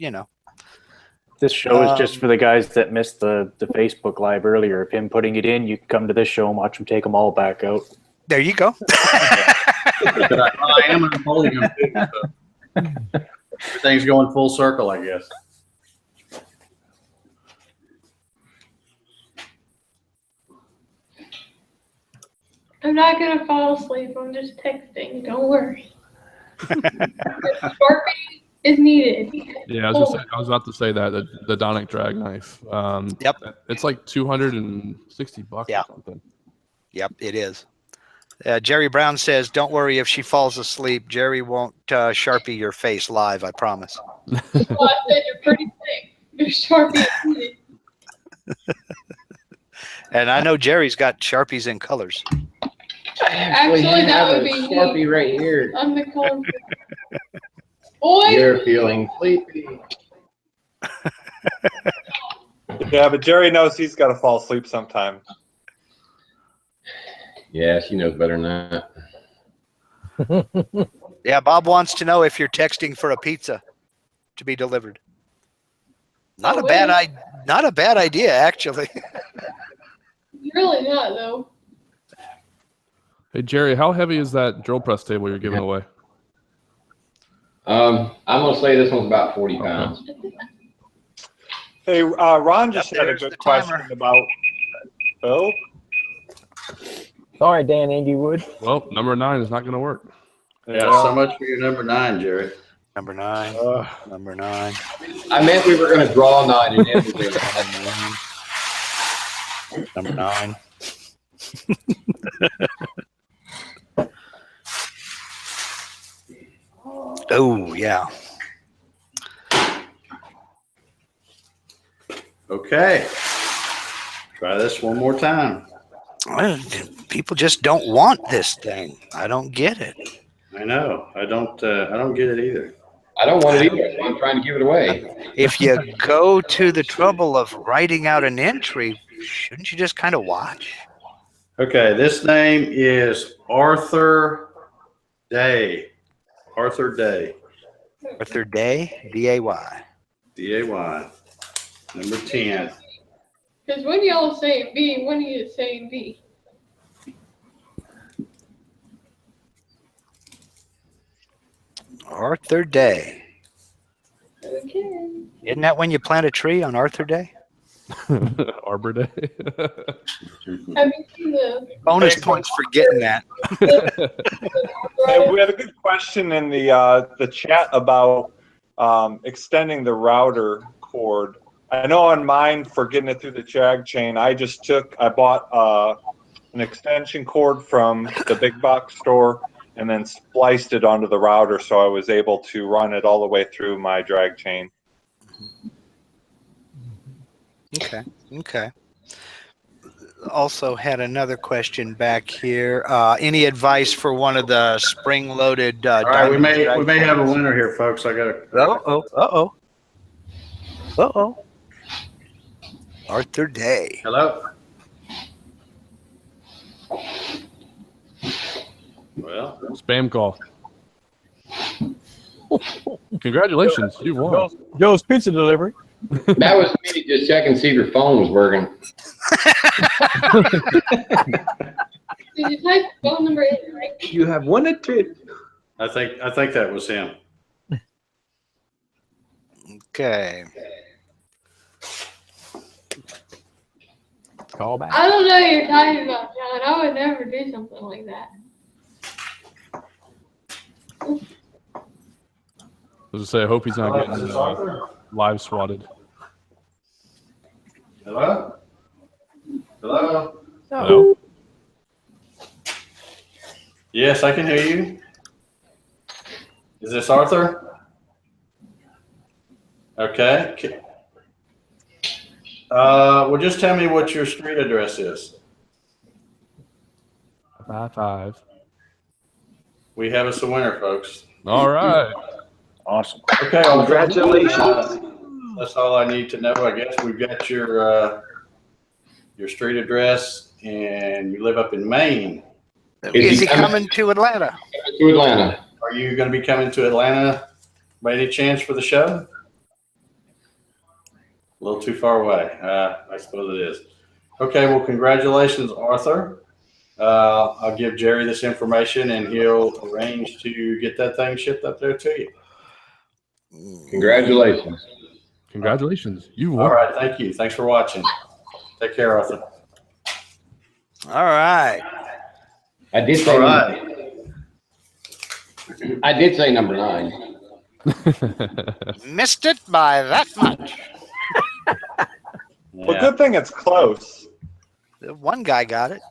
This show is just for the guys that missed the Facebook Live earlier. Of him putting it in, you can come to this show and watch him take them all back out. there you go. I am unfolding them too, so everything's going full circle, I guess. I'm not gonna fall asleep. I'm just texting. Don't worry. Sharpie is needed. Yeah, I was about to say that the Donic drag knife. Yep. It's like $260 Yeah. or something. Yep, it is. Jerry Brown says, don't worry if she falls asleep. Jerry won't Sharpie your face live, I promise. That's why I said you're pretty thick. Your Sharpie is needed. And I know Jerry's got Sharpies in colors. Actually, that would be Sharpie me. right here. I'm the color. Boy, You're feeling sleepy. Yeah, but Jerry knows he's got to fall asleep sometime. Yeah, she knows better than that. Yeah, Bob wants to know if you're texting for a pizza to be delivered. Not a bad idea, actually. really not though. Hey, Jerry, how heavy is that drill press table you're giving away? I'm going to say this one's about 40 pounds. Hey, Ron just Yep, had a there's good the question timer. about Bill. Sorry, Dan Inglewood. Well, number 9 is not going to work. Yeah, so much for your number 9, Jerry. Number 9. Number 9. I meant we were going to draw 9 and then we did. Number 9. Oh, yeah. Okay. Try this one more time. Well, people just don't want this thing. I don't get it. I know. I don't get it either. I don't want it either. That's why I'm trying to give it away. If you go to the trouble of writing out an entry, shouldn't you just kind of watch? Okay, this name is Arthur Day. Arthur Day. Arthur Day, D-A-Y. D-A-Y. Number 10. Because when y'all say B, when are you saying B? Arthur Day. Okay. Isn't that when you plant a tree on Arthur Day? Arbor Day. Have you seen the Bonus points for getting that. Hey, we had a good question in the chat about extending the router cord. I know on mine for getting it through the drag chain, I bought an extension cord from the big box store and then spliced it onto the router, so I was able to run it all the way through my drag chain. Okay. Also had another question back here. Any advice for one of the spring-loaded? All right, we may have a winner here, folks. I got to. Uh-oh. Arthur Day. Hello. Well, Spam call. Congratulations, you won. Joe's Pizza Delivery. That was me just checking to see if your phone was working. Did you type the phone number in right? You have won a trip. I think that was him. Okay. Call back. I don't know what you're talking about, John. I would never do something like that. I was to say, I hope he's not Hello, getting is this Arthur? live swatted. Hello? Hello? Hello? Yes, I can hear you. Is this Arthur? Okay. Well, just tell me what your street address is. 5-5. We have us a winner, folks. All right. Awesome. Okay, Arthur. Congratulations. That's all I need to know. I guess we've got your street address, and you live up in Maine. Is he coming to Atlanta? To Atlanta. Are you going to be coming to Atlanta by any chance for the show? A little too far away. I suppose it is. Okay, well, congratulations, Arthur. I'll give Jerry this information, and he'll arrange to get that thing shipped up there to you. Congratulations. Congratulations. You won. All right, thank you. Thanks for watching. Take care, Arthur. All right. I did say All right. I did say number 9. Missed it by that much. Well, good thing it's close. One guy got it.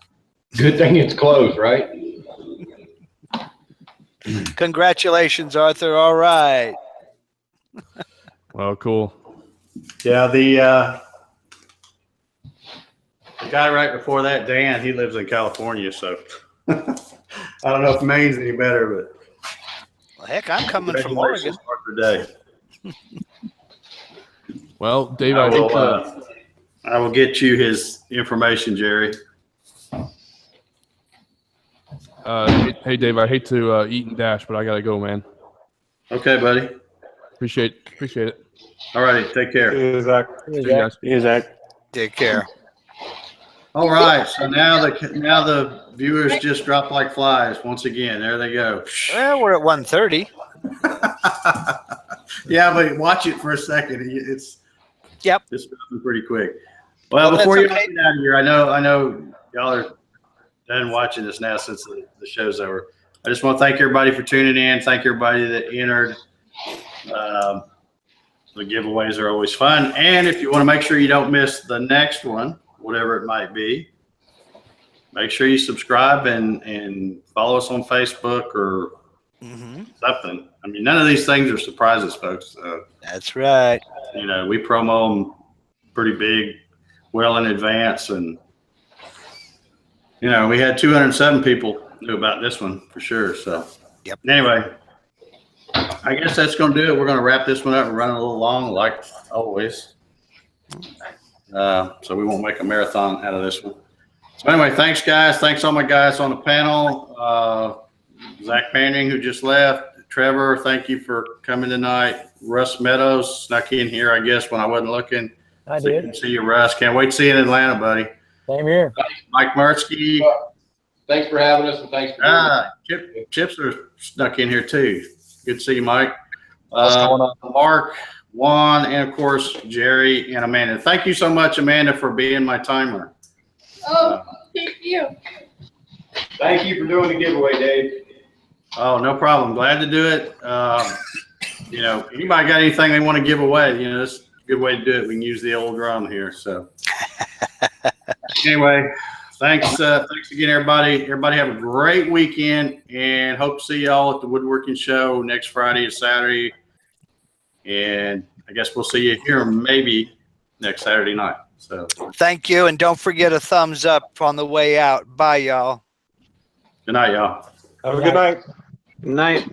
Good thing it's closed, right? Congratulations, Arthur. All right. Well, cool. Yeah, the guy right before that, Dan, he lives in California, so I don't know if Maine's any better, but Well, heck, I'm coming from Oregon. Today. Well, Dave, I think I will get you his information, Jerry. hey, Dave, I hate to eat and dash, but I got to go, man. Okay, buddy. Appreciate it. All righty, take care. See you, Zach. See you guys. Hey, Zach. Take care. All right, so now the viewers just dropped like flies once again. There they go. Well, we're at 1:30. Yeah, but watch it for a second. It's moving pretty quick. Well, Well, before you that's okay. get out of here, I know y'all are done watching this now since the show's over. I just want to thank everybody for tuning in. Thank everybody that entered. The giveaways are always fun. And if you want to make sure you don't miss the next one, whatever it might be, make sure you subscribe and follow us on Facebook or something. I mean, none of these things are surprises, folks. That's right. You know, we promo them pretty big, well in advance, and you know, we had 207 people knew about this one for sure. So, Yep. Anyway, I guess that's going to do it. We're going to wrap this one up. We're running a little long, like always. So we won't make a marathon out of this one. So anyway, thanks, guys. Thanks all my guys on the panel. Zach Panning, who just left. Trevor, thank you for coming tonight. Russ Meadows snuck in here, I guess, when I wasn't looking. I So did. good to see you, Russ. Can't wait to see you in Atlanta, buddy. Same here. Mike Murtsky. Thanks for having us, and thanks for Chips are snuck in here too. Good to see you, Mike. What's going on? Mark, Juan, and of course, Jerry and Amanda. Thank you so much, Amanda, for being my timer. Oh, thank you. Thank you for doing the giveaway, Dave. Oh, no problem. Glad to do it. You know, anybody got anything they want to give away, you know, it's a good way to do it. We can use the old drum here. So anyway, thanks again, everybody. Everybody have a great weekend, and hope to see y'all at the woodworking show next Friday and Saturday. And I guess we'll see you here maybe next Saturday night. So Thank you. And don't forget a thumbs up on the way out. Bye, y'all. good night, y'all. Have a good night. Good night.